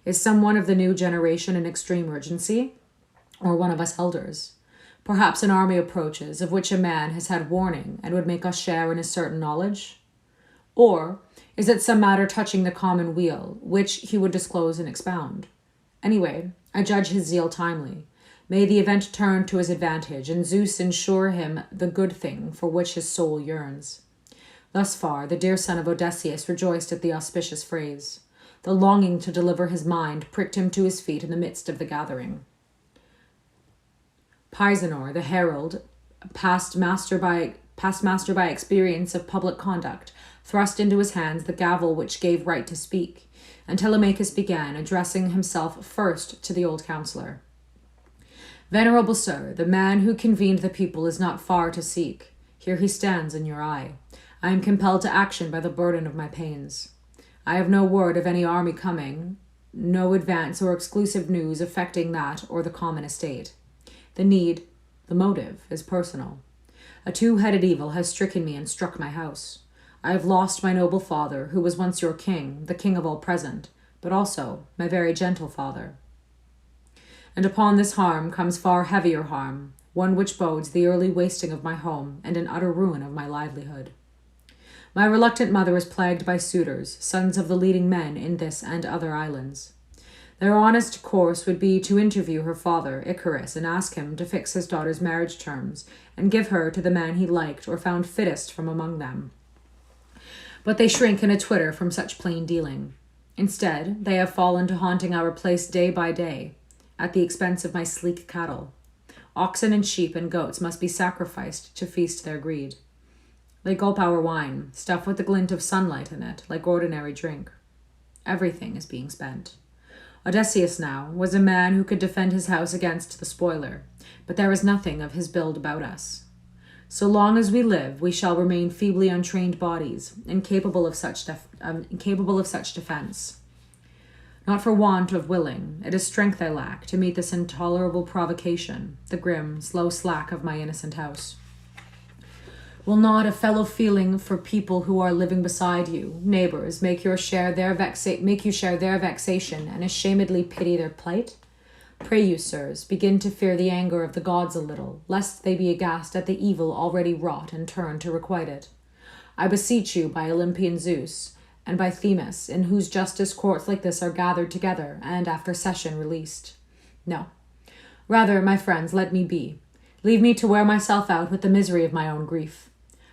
Is some one of the new generation in extreme urgency? Or one of us elders? Perhaps an army approaches, of which a man has had warning and would make us share in his certain knowledge? Or is it some matter touching the common weal, which he would disclose and expound? Anyway, I judge his zeal timely. May the event turn to his advantage, and Zeus ensure him the good thing for which his soul yearns. Thus far, the dear son of Odysseus rejoiced at the auspicious phrase. The longing to deliver his mind pricked him to his feet in the midst of the gathering. Pisanor, the herald, past master by experience of public conduct, thrust into his hands the gavel which gave right to speak, and Telemachus began, addressing himself first to the old counselor. Venerable sir, the man who convened the people is not far to seek. Here he stands in your eye. I am compelled to action by the burden of my pains. I have no word of any army coming, no advance or exclusive news affecting that or the common estate. The need, the motive, is personal. A 2-headed evil has stricken me and struck my house. I have lost my noble father, who was once your king, the king of all present, but also my very gentle father. And upon this harm comes far heavier harm, one which bodes the early wasting of my home and an utter ruin of my livelihood. My reluctant mother is plagued by suitors, sons of the leading men in this and other islands. Their honest course would be to interview her father, Icarus, and ask him to fix his daughter's marriage terms and give her to the man he liked or found fittest from among them. But they shrink in a twitter from such plain dealing. Instead, they have fallen to haunting our place day by day, at the expense of my sleek cattle. Oxen and sheep and goats must be sacrificed to feast their greed. They gulp our wine, stuffed with the glint of sunlight in it, like ordinary drink. Everything is being spent. Odysseus now was a man who could defend his house against the spoiler, but there is nothing of his build about us. So long as we live, we shall remain feebly untrained bodies, incapable of such defense. Not for want of willing, it is strength I lack to meet this intolerable provocation, the grim, slow slack of my innocent house. Will not a fellow feeling for people who are living beside you, neighbors, make you share their vexation and ashamedly pity their plight? Pray you, sirs, begin to fear the anger of the gods a little, lest they be aghast at the evil already wrought and turn to requite it. I beseech you by Olympian Zeus, and by Themis, in whose justice courts like this are gathered together, and after session released. No. Rather, my friends, let me be. Leave me to wear myself out with the misery of my own grief.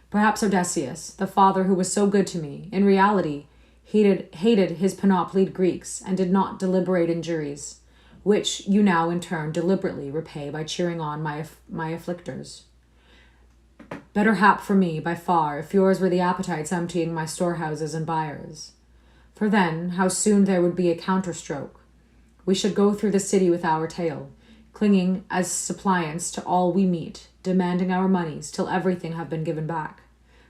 Perhaps Odysseus, the father who was so good to me, in reality hated his panoplied Greeks and did not deliberate in juries, which you now in turn deliberately repay by cheering on my afflictors. Better hap for me, by far, if yours were the appetites emptying my storehouses and byres. For then, how soon there would be a counterstroke. We should go through the city with our tale, clinging as suppliants to all we meet, demanding our monies till everything have been given back.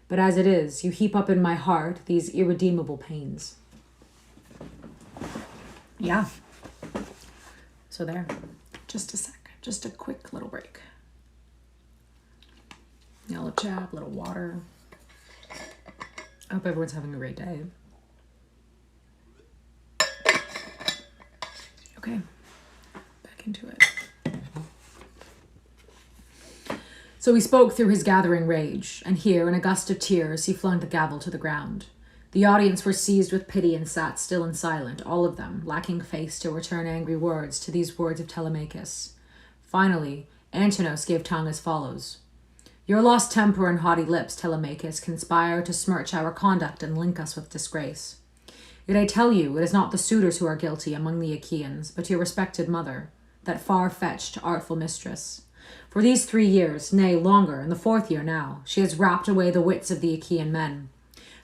But as it is, you heap up in my heart these irredeemable pains. Yeah. So there. Just a sec. Just a quick little break. A little chat, a little water. I hope everyone's having a great day. Okay. Back into it. So he spoke through his gathering rage, and here, in a gust of tears, he flung the gavel to the ground. The audience were seized with pity and sat still and silent, all of them, lacking face to return angry words to these words of Telemachus. Finally, Antinous gave tongue as follows. Your lost temper and haughty lips, Telemachus, conspire to smirch our conduct and link us with disgrace. Yet I tell you, it is not the suitors who are guilty among the Achaeans, but your respected mother, that far-fetched, artful mistress. For these 3 years, nay, longer, in the 4th year now, she has rapt away the wits of the Achaean men.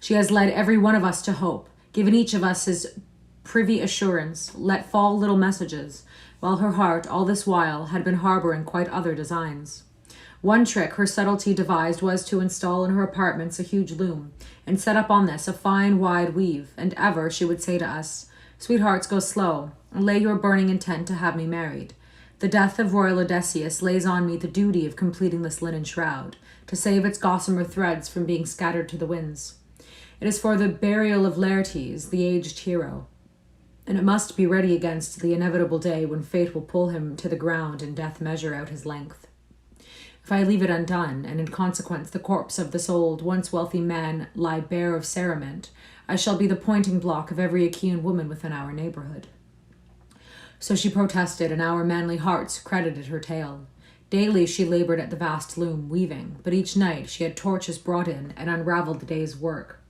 She has led every one of us to hope, given each of us his privy assurance, let fall little messages, while her heart, all this while, had been harboring quite other designs. One trick her subtlety devised was to install in her apartments a huge loom, and set up on this a fine wide weave, and ever she would say to us, Sweethearts, go slow, and lay your burning intent to have me married. The death of royal Odysseus lays on me the duty of completing this linen shroud, to save its gossamer threads from being scattered to the winds. It is for the burial of Laertes, the aged hero, and it must be ready against the inevitable day when fate will pull him to the ground and death measure out his length. If I leave it undone, and in consequence the corpse of this old, once wealthy man lie bare of cerement, I shall be the pointing block of every Achaean woman within our neighborhood. So she protested, and our manly hearts credited her tale. Daily she labored at the vast loom, weaving, but each night she had torches brought in and unraveled the day's work.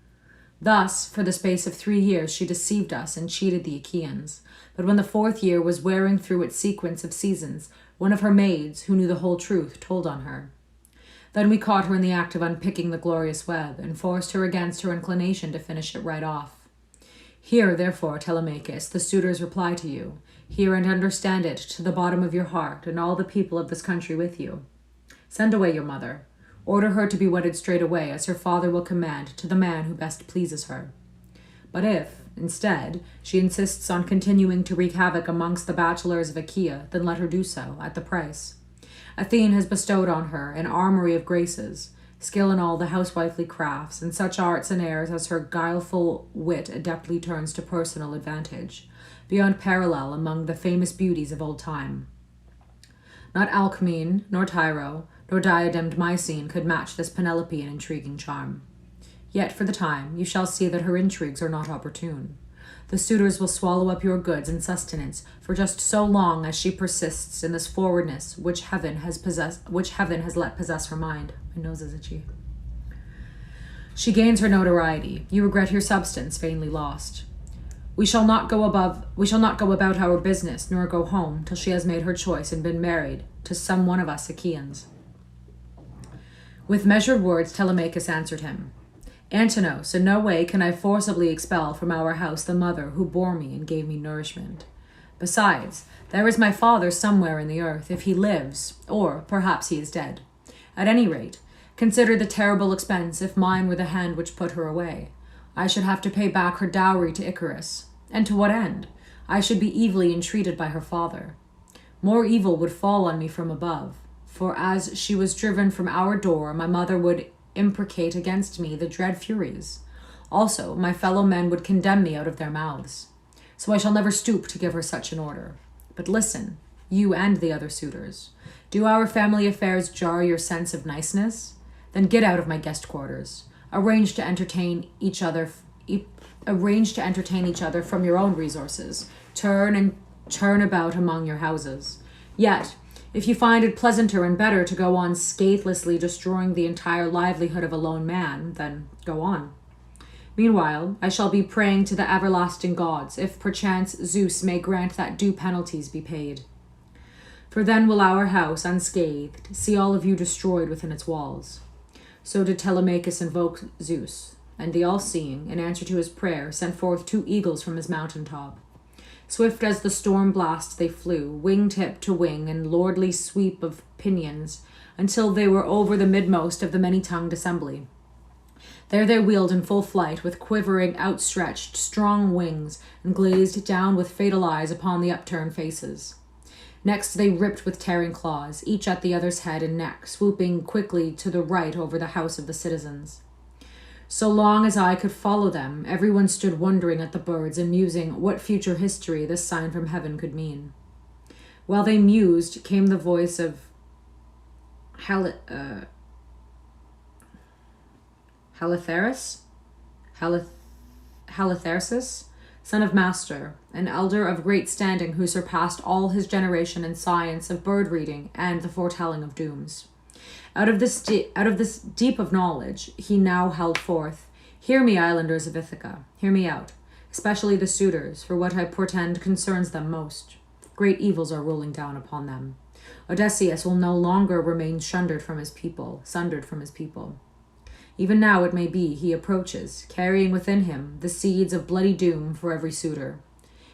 Thus, for the space of 3 years, she deceived us and cheated the Achaeans. But when the 4th year was wearing through its sequence of seasons, one of her maids, who knew the whole truth, told on her. Then we caught her in the act of unpicking the glorious web, and forced her against her inclination to finish it right off. Hear, therefore, Telemachus, the suitor's reply to you. Hear and understand it to the bottom of your heart, and all the people of this country with you. Send away your mother. Order her to be wedded straightway, as her father will command, to the man who best pleases her. But if, instead, she insists on continuing to wreak havoc amongst the bachelors of Achaea, then let her do so, at the price. Athene has bestowed on her an armory of graces, skill in all the housewifely crafts, and such arts and airs as her guileful wit adeptly turns to personal advantage, beyond parallel among the famous beauties of old time. Not Alcmene, nor Tyro, nor diademed Mycene could match this Penelope in intriguing charm. Yet, for the time, you shall see that her intrigues are not opportune. The suitors will swallow up your goods and sustenance for just so long as she persists in this forwardness which heaven has let possess her mind. My nose is itchy. She gains her notoriety. You regret your substance, vainly lost. We shall not go about our business, nor go home, till she has made her choice and been married to some one of us Achaeans. With measured words, Telemachus answered him. Antinous, in no way can I forcibly expel from our house the mother who bore me and gave me nourishment. Besides, there is my father somewhere in the earth, if he lives, or perhaps he is dead. At any rate, Consider the terrible expense if mine were the hand which put her away. I should have to pay back her dowry to Icarus. And to what end? I should be evilly entreated by her father. More evil would fall on me from above, for as she was driven from our door, my mother would imprecate against me the dread Furies. Also, my fellow men would condemn me out of their mouths. So I shall never stoop to give her such an order. But listen, you and the other suitors. Do our family affairs jar your sense of niceness? Then get out of my guest quarters. Arrange to entertain each other from your own resources. Turn about among your houses. Yet, if you find it pleasanter and better to go on scathelessly destroying the entire livelihood of a lone man, then go on. Meanwhile, I shall be praying to the everlasting gods, if perchance Zeus may grant that due penalties be paid. For then will our house, unscathed, see all of you destroyed within its walls. So did Telemachus invoke Zeus, and the all-seeing, in answer to his prayer, sent forth 2 eagles from his mountain top. Swift as the storm blast they flew, wing-tip to wing, in lordly sweep of pinions, until they were over the midmost of the many-tongued assembly. There they wheeled in full flight, with quivering, outstretched, strong wings, and glazed down with fatal eyes upon the upturned faces. Next they ripped with tearing claws, each at the other's head and neck, swooping quickly to the right over the house of the citizens. So long as I could follow them, everyone stood wondering at the birds and musing what future history this sign from heaven could mean. While they mused, came the voice of Halitherses, son of Master, an elder of great standing who surpassed all his generation in science of bird-reading and the foretelling of dooms. Out of this deep of knowledge, he now held forth, "Hear me, islanders of Ithaca, hear me out, especially the suitors, for what I portend concerns them most. Great evils are rolling down upon them. Odysseus will no longer remain sundered from his people. Even now, it may be, he approaches, carrying within him the seeds of bloody doom for every suitor.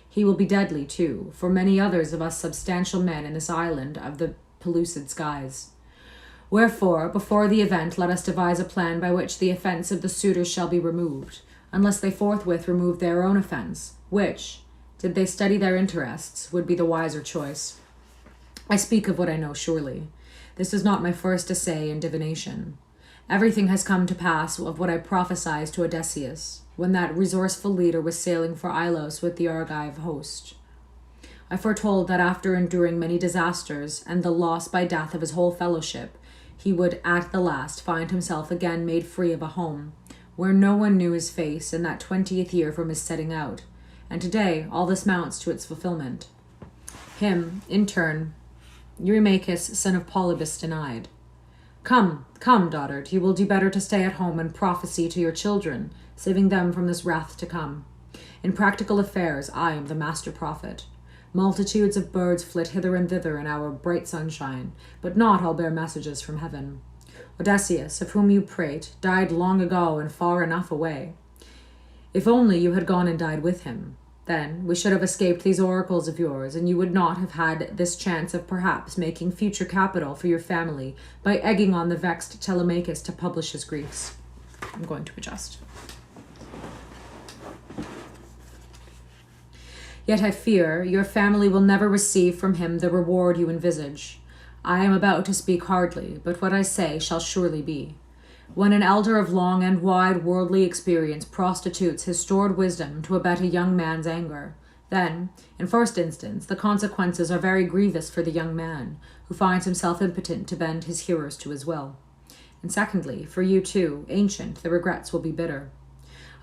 He will be deadly, too, for many others of us substantial men in this island of the pellucid skies. Wherefore, before the event, let us devise a plan by which the offence of the suitors shall be removed, unless they forthwith remove their own offence, which, did they study their interests, would be the wiser choice. I speak of what I know surely. This is not my first essay in divination. Everything has come to pass of what I prophesied to Odysseus, when that resourceful leader was sailing for Ilos with the Argive host. I foretold that after enduring many disasters and the loss by death of his whole fellowship, he would at the last find himself again made free of a home, where no one knew his face in that 20th year from his setting out, and today all this mounts to its fulfillment. Him, in turn, Eurymachus, son of Polybus, denied. Come, dotard, you will do better to stay at home and prophesy to your children, saving them from this wrath to come. In practical affairs, I am the master prophet. Multitudes of birds flit hither and thither in our bright sunshine, but not all bear messages from heaven. Odysseus, of whom you prate, died long ago and far enough away. If only you had gone and died with him, then we should have escaped these oracles of yours, and you would not have had this chance of perhaps making future capital for your family by egging on the vexed Telemachus to publish his griefs. I'm going to adjust. Yet I fear your family will never receive from him the reward you envisage. I am about to speak hardly, but what I say shall surely be. When an elder of long and wide worldly experience prostitutes his stored wisdom to abet a young man's anger, then, in first instance, the consequences are very grievous for the young man, who finds himself impotent to bend his hearers to his will. And secondly, for you too, ancient, the regrets will be bitter.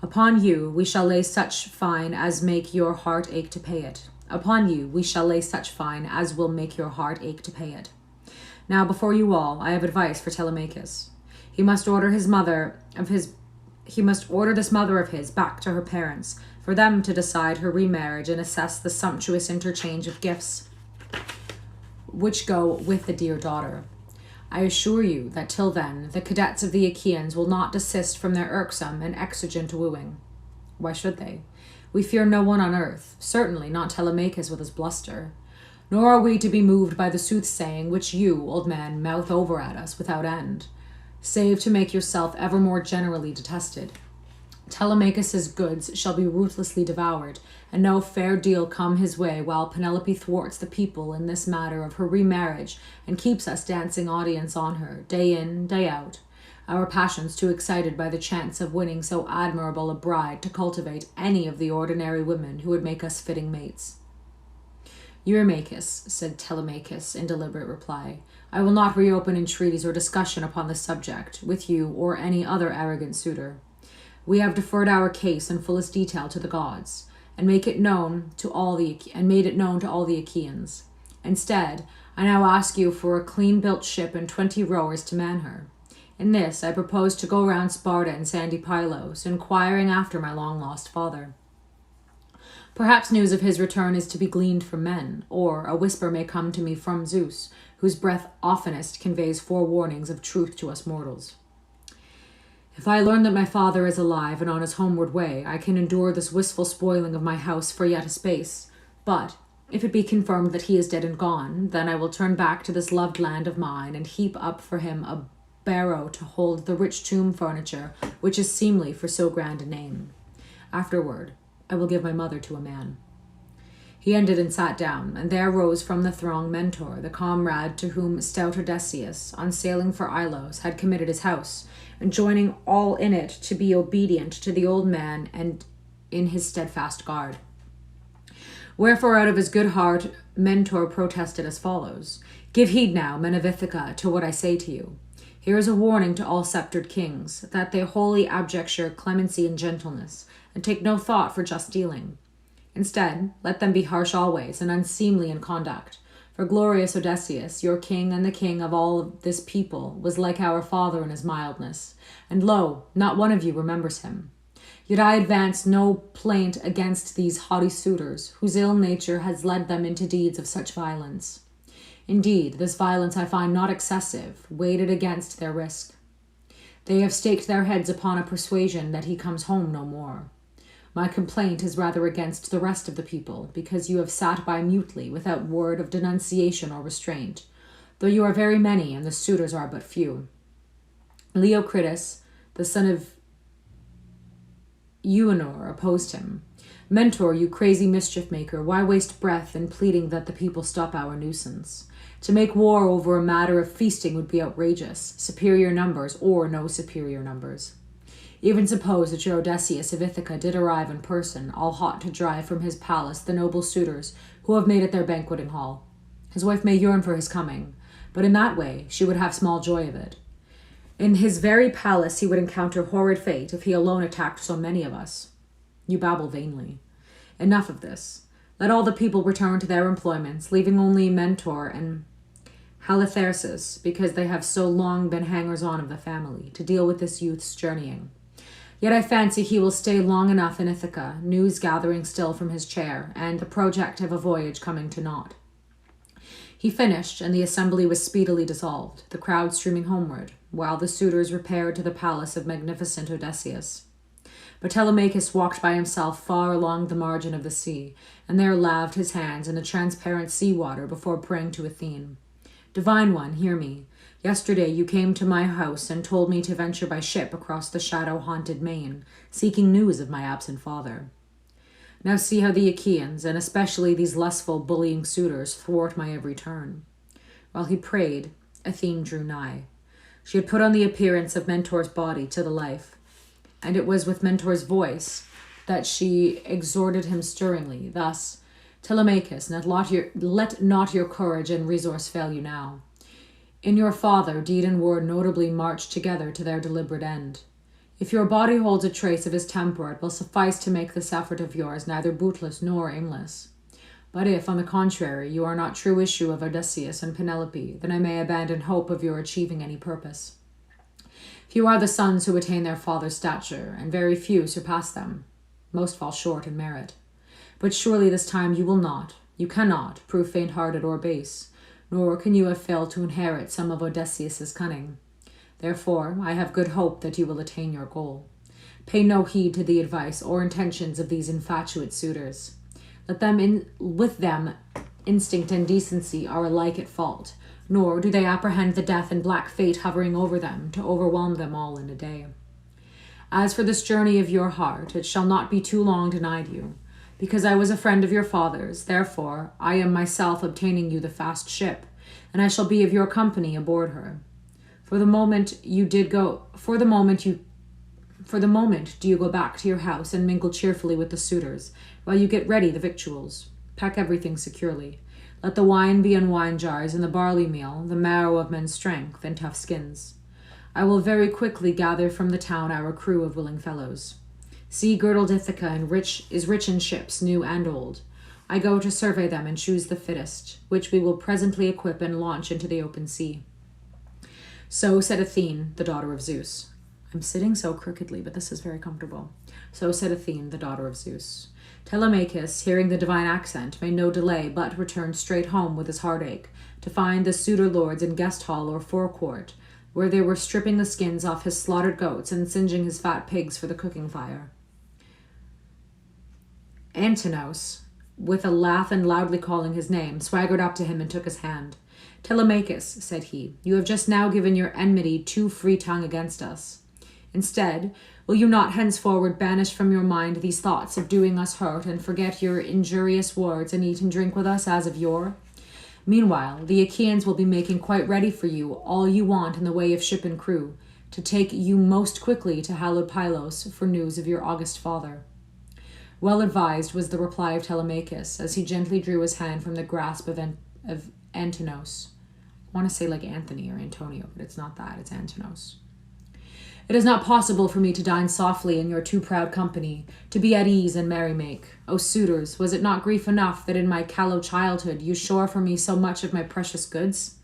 Upon you we shall lay such fine as make your heart ache to pay it. Upon you we shall lay such fine as will make your heart ache to pay it. Now before you all, I have advice for Telemachus. He must order this mother of his back to her parents, for them to decide her remarriage and assess the sumptuous interchange of gifts which go with the dear daughter. I assure you that till then, the cadets of the Achaeans will not desist from their irksome and exigent wooing. Why should they? We fear no one on earth, certainly not Telemachus with his bluster. Nor are we to be moved by the soothsaying which you, old man, mouth over at us without end. save to make yourself ever more generally detested. Telemachus's goods shall be ruthlessly devoured, and no fair deal come his way while Penelope thwarts the people in this matter of her remarriage and keeps us dancing audience on her, day in, day out, our passions too excited by the chance of winning so admirable a bride to cultivate any of the ordinary women who would make us fitting mates. Eurymachus, said Telemachus in deliberate reply, I will not reopen entreaties or discussion upon the subject with you or any other arrogant suitor. We have deferred our case in fullest detail to the gods, and made it known to all the Achaeans. Instead, I now ask you for a clean-built ship and 20 rowers to man her. In this, I propose to go round Sparta and sandy Pylos, inquiring after my long-lost father. Perhaps news of his return is to be gleaned from men, or a whisper may come to me from Zeus, whose breath oftenest conveys forewarnings of truth to us mortals. If I learn that my father is alive and on his homeward way, I can endure this wistful spoiling of my house for yet a space. But if it be confirmed that he is dead and gone, then I will turn back to this loved land of mine and heap up for him a barrow to hold the rich tomb furniture which is seemly for so grand a name. Afterward, I will give my mother to a man. He ended and sat down, and there rose from the throng Mentor, the comrade to whom stout Odysseus, on sailing for Ilos, had committed his house, enjoining all in it to be obedient to the old man and in his steadfast guard. Wherefore out of his good heart Mentor protested as follows, Give heed now, men of Ithaca, to what I say to you. Here is a warning to all sceptred kings, that they wholly abjecture clemency and gentleness, and take no thought for just dealing. Instead, let them be harsh always, and unseemly in conduct. For glorious Odysseus, your king and the king of all this people, was like our father in his mildness. And lo, not one of you remembers him. Yet I advance no plaint against these haughty suitors, whose ill nature has led them into deeds of such violence. Indeed, this violence I find not excessive, weighted against their risk. They have staked their heads upon a persuasion that he comes home no more. My complaint is rather against the rest of the people, because you have sat by mutely, without word of denunciation or restraint, though you are very many and the suitors are but few. Leocritus, the son of Euenor, opposed him. Mentor, you crazy mischief-maker, why waste breath in pleading that the people stop our nuisance? To make war over a matter of feasting would be outrageous, superior numbers or no superior numbers. Even suppose that your Odysseus of Ithaca did arrive in person, all hot to drive from his palace the noble suitors who have made it their banqueting hall. His wife may yearn for his coming, but in that way she would have small joy of it. In his very palace he would encounter horrid fate if he alone attacked so many of us. You babble vainly. Enough of this. Let all the people return to their employments, leaving only Mentor and Halitherses, because they have so long been hangers-on of the family, to deal with this youth's journeying. Yet I fancy he will stay long enough in Ithaca, news gathering still from his chair, and the project of a voyage coming to naught. He finished, and the assembly was speedily dissolved, the crowd streaming homeward, while the suitors repaired to the palace of magnificent Odysseus. But Telemachus walked by himself far along the margin of the sea, and there laved his hands in the transparent sea water before praying to Athene. Divine one, hear me. Yesterday you came to my house and told me to venture by ship across the shadow-haunted main, seeking news of my absent father. Now see how the Achaeans, and especially these lustful, bullying suitors, thwart my every turn. While he prayed, Athene drew nigh. She had put on the appearance of Mentor's body to the life, and it was with Mentor's voice that she exhorted him stirringly, thus, Telemachus, let not your courage and resource fail you now. In your father, deed and word notably march together to their deliberate end. If your body holds a trace of his temper, it will suffice to make this effort of yours neither bootless nor aimless. But if, on the contrary, you are not true issue of Odysseus and Penelope, then I may abandon hope of your achieving any purpose. Few are the sons who attain their father's stature, and very few surpass them. Most fall short in merit. But surely this time you cannot, prove faint-hearted or base, nor can you have failed to inherit some of Odysseus's cunning. Therefore, I have good hope that you will attain your goal. Pay no heed to the advice or intentions of these infatuate suitors. Let them instinct and decency are alike at fault, nor do they apprehend the death and black fate hovering over them to overwhelm them all in a day. As for this journey of your heart, it shall not be too long denied you, because I was a friend of your father's. Therefore, I am myself obtaining you the fast ship, and I shall be of your company aboard her. For the moment do you go back to your house and mingle cheerfully with the suitors, while you get ready the victuals. Pack everything securely. Let the wine be in wine jars, and the barley meal, the marrow of men's strength and tough skins. I will very quickly gather from the town our crew of willing fellows. Sea-girdled Ithaca is rich in ships, new and old. I go to survey them and choose the fittest, which we will presently equip and launch into the open sea. So said Athene, the daughter of Zeus. I'm sitting so crookedly, but this is very comfortable. So said Athene, the daughter of Zeus. Telemachus, hearing the divine accent, made no delay, but returned straight home with his heartache, to find the suitor lords in guest hall or forecourt, where they were stripping the skins off his slaughtered goats and singeing his fat pigs for the cooking fire. Antinos, with a laugh and loudly calling his name, swaggered up to him and took his hand. Telemachus, said he, you have just now given your enmity too free tongue against us. Instead, will you not henceforward banish from your mind these thoughts of doing us hurt, and forget your injurious words, and eat and drink with us as of yore? Meanwhile, the Achaeans will be making quite ready for you all you want in the way of ship and crew, to take you most quickly to hallowed Pylos for news of your august father. Well advised was the reply of Telemachus, as he gently drew his hand from the grasp of Antinos. I want to say like Anthony or Antonio, but it's not that, it's Antinos. It is not possible for me to dine softly in your too proud company, to be at ease and merry make. O suitors, was it not grief enough that in my callow childhood you shore from me so much of my precious goods?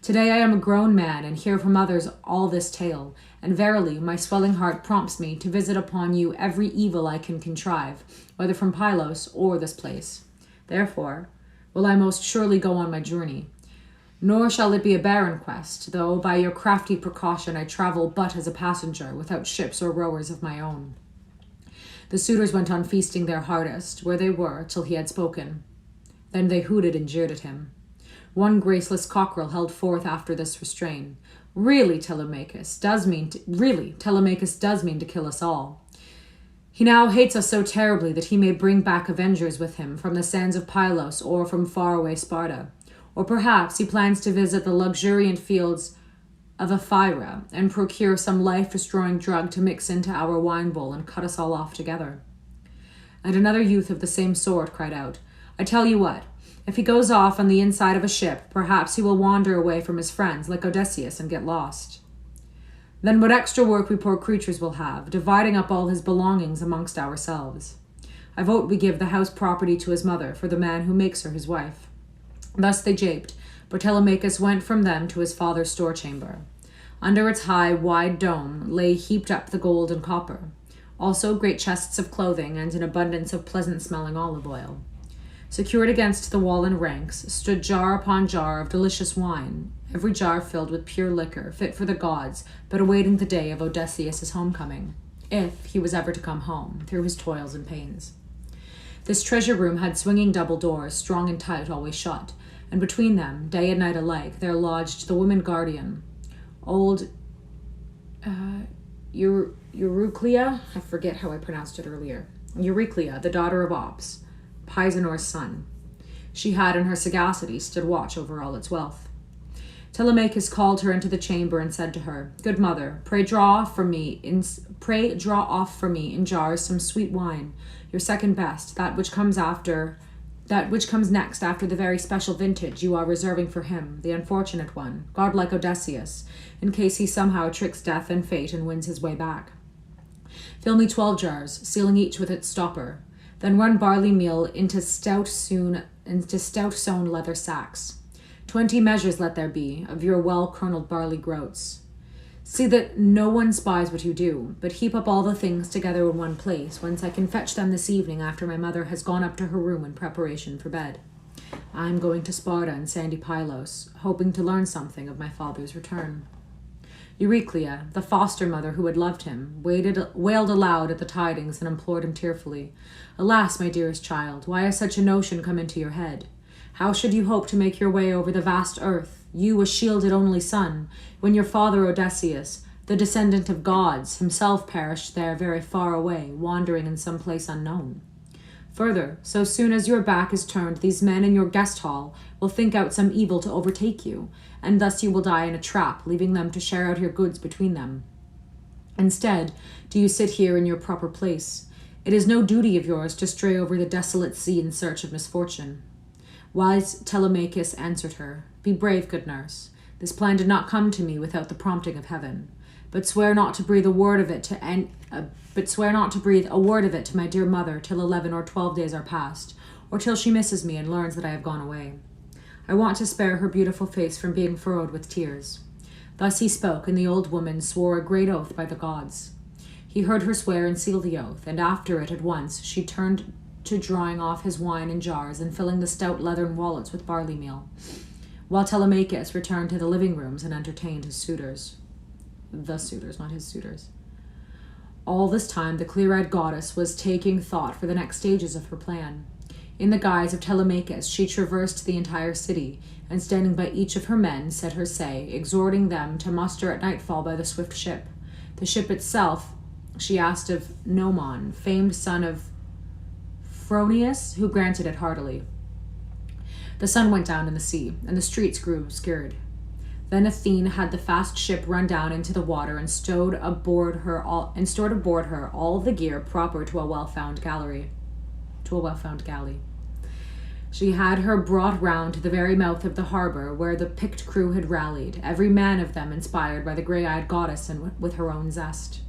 Today I am a grown man, and hear from others all this tale, and verily my swelling heart prompts me to visit upon you every evil I can contrive, whether from Pylos or this place. Therefore will I most surely go on my journey. Nor shall it be a barren quest, though by your crafty precaution I travel but as a passenger, without ships or rowers of my own. The suitors went on feasting their hardest, where they were, till he had spoken. Then they hooted and jeered at him. One graceless cockerel held forth after this restraint. Really, Telemachus does mean to kill us all. He now hates us so terribly that he may bring back avengers with him from the sands of Pylos or from faraway Sparta. Or perhaps he plans to visit the luxuriant fields of Ephyra and procure some life-destroying drug to mix into our wine bowl and cut us all off together. And another youth of the same sort cried out, I tell you what, if he goes off on the inside of a ship, perhaps he will wander away from his friends like Odysseus and get lost. Then what extra work we poor creatures will have, dividing up all his belongings amongst ourselves. I vote we give the house property to his mother for the man who makes her his wife. Thus they japed, but Telemachus went from them to his father's store chamber. Under its high, wide dome lay heaped up the gold and copper, also great chests of clothing and an abundance of pleasant-smelling olive oil. Secured against the wall in ranks stood jar upon jar of delicious wine, every jar filled with pure liquor, fit for the gods, but awaiting the day of Odysseus' homecoming, if he was ever to come home, through his toils and pains. This treasure room had swinging double doors, strong and tight, always shut, and between them, day and night alike, there lodged the woman guardian, old Euryclea, I forget how I pronounced it earlier, Euryclea, the daughter of Ops, Peisanor's son. She had, in her sagacity, stood watch over all its wealth. Telemachus called her into the chamber and said to her, Good mother, pray draw off for me in jars some sweet wine, your second best, that which comes next after the very special vintage you are reserving for him, the unfortunate one, godlike Odysseus, in case he somehow tricks death and fate and wins his way back. Fill me 12 jars, sealing each with its stopper. Then run barley meal into stout sewn leather sacks. 20 measures let there be of your well-kerneled barley groats. See that no one spies what you do, but heap up all the things together in one place, whence I can fetch them this evening after my mother has gone up to her room in preparation for bed. I am going to Sparta and sandy Pylos, hoping to learn something of my father's return. Euryclea, the foster mother who had loved him, wailed aloud at the tidings and implored him tearfully, Alas, my dearest child, why has such a notion come into your head? How should you hope to make your way over the vast earth, you a shielded only son, when your father Odysseus, the descendant of gods, himself perished there very far away, wandering in some place unknown? Further, so soon as your back is turned, these men in your guest hall will think out some evil to overtake you, and thus you will die in a trap, leaving them to share out your goods between them. Instead, do you sit here in your proper place? It is no duty of yours to stray over the desolate sea in search of misfortune. Wise Telemachus answered her, Be brave, good nurse. This plan did not come to me without the prompting of heaven. But swear not to breathe a word of it to my dear mother till 11 or 12 days are past, or till she misses me and learns that I have gone away. I want to spare her beautiful face from being furrowed with tears. Thus he spoke, and the old woman swore a great oath by the gods. He heard her swear and seal the oath, and after it at once she turned to drawing off his wine in jars and filling the stout leathern wallets with barley meal, while Telemachus returned to the living rooms and entertained his suitors. The suitors, not his suitors. All this time the clear-eyed goddess was taking thought for the next stages of her plan. In the guise of Telemachus, she traversed the entire city, and standing by each of her men, said her say, exhorting them to muster at nightfall by the swift ship. The ship itself she asked of Nomon, famed son of Phronius, who granted it heartily. The sun went down in the sea, and the streets grew obscured. Then Athena had the fast ship run down into the water and stored aboard her all the gear proper to a well-found galley. She had her brought round to the very mouth of the harbor, where the picked crew had rallied, every man of them inspired by the grey-eyed goddess and with her own zest.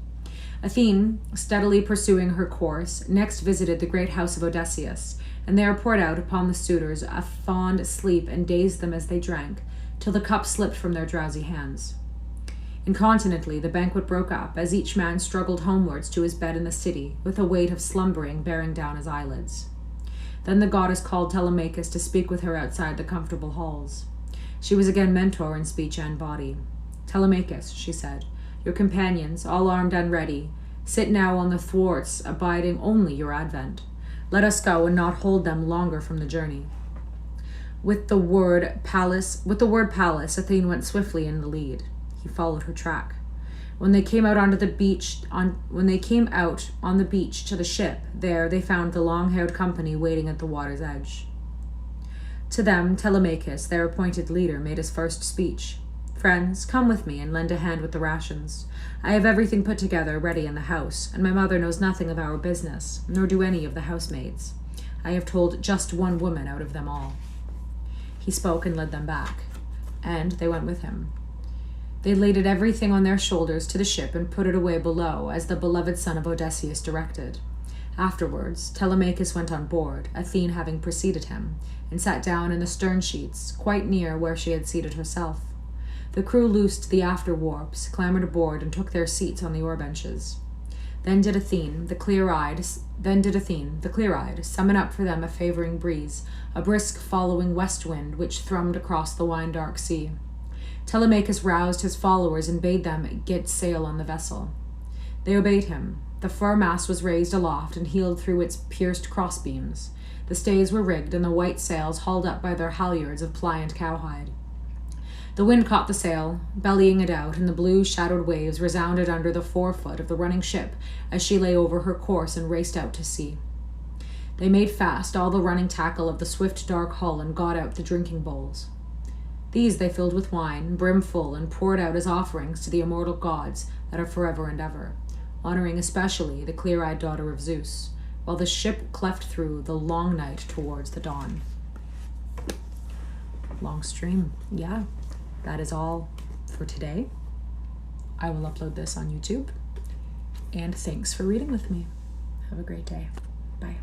Athene, steadily pursuing her course, next visited the great house of Odysseus, and there poured out upon the suitors a fond sleep and dazed them as they drank, till the cup slipped from their drowsy hands. Incontinently the banquet broke up, as each man struggled homewards to his bed in the city, with a weight of slumbering bearing down his eyelids. Then the goddess called Telemachus to speak with her outside the comfortable halls. She was again mentor in speech and body. Telemachus, she said, your companions, all armed and ready, sit now on the thwarts, abiding only your advent. Let us go and not hold them longer from the journey. With the word palace, Athene went swiftly in the lead. He followed her track. When they came out on the beach to the ship, there they found the long-haired company waiting at the water's edge. To them, Telemachus, their appointed leader, made his first speech. Friends, come with me and lend a hand with the rations. I have everything put together, ready in the house, and my mother knows nothing of our business, nor do any of the housemaids. I have told just one woman out of them all. He spoke and led them back, and they went with him. They laded everything on their shoulders to the ship and put it away below, as the beloved son of Odysseus directed. Afterwards, Telemachus went on board, Athene having preceded him, and sat down in the stern sheets, quite near where she had seated herself. The crew loosed the after warps, clambered aboard, and took their seats on the oar benches. Then did Athene, the clear-eyed, summon up for them a favoring breeze, a brisk following west wind which thrummed across the wine-dark sea. Telemachus roused his followers and bade them get sail on the vessel. They obeyed him. The foremast was raised aloft and heeled through its pierced crossbeams. The stays were rigged, and the white sails hauled up by their halyards of pliant cowhide. The wind caught the sail, bellying it out, and the blue shadowed waves resounded under the forefoot of the running ship as she lay over her course and raced out to sea. They made fast all the running tackle of the swift dark hull and got out the drinking bowls. These they filled with wine, brimful, and poured out as offerings to the immortal gods that are forever and ever, honoring especially the clear-eyed daughter of Zeus, while the ship cleft through the long night towards the dawn. Long stream, yeah. That is all for today. I will upload this on YouTube. And thanks for reading with me. Have a great day. Bye.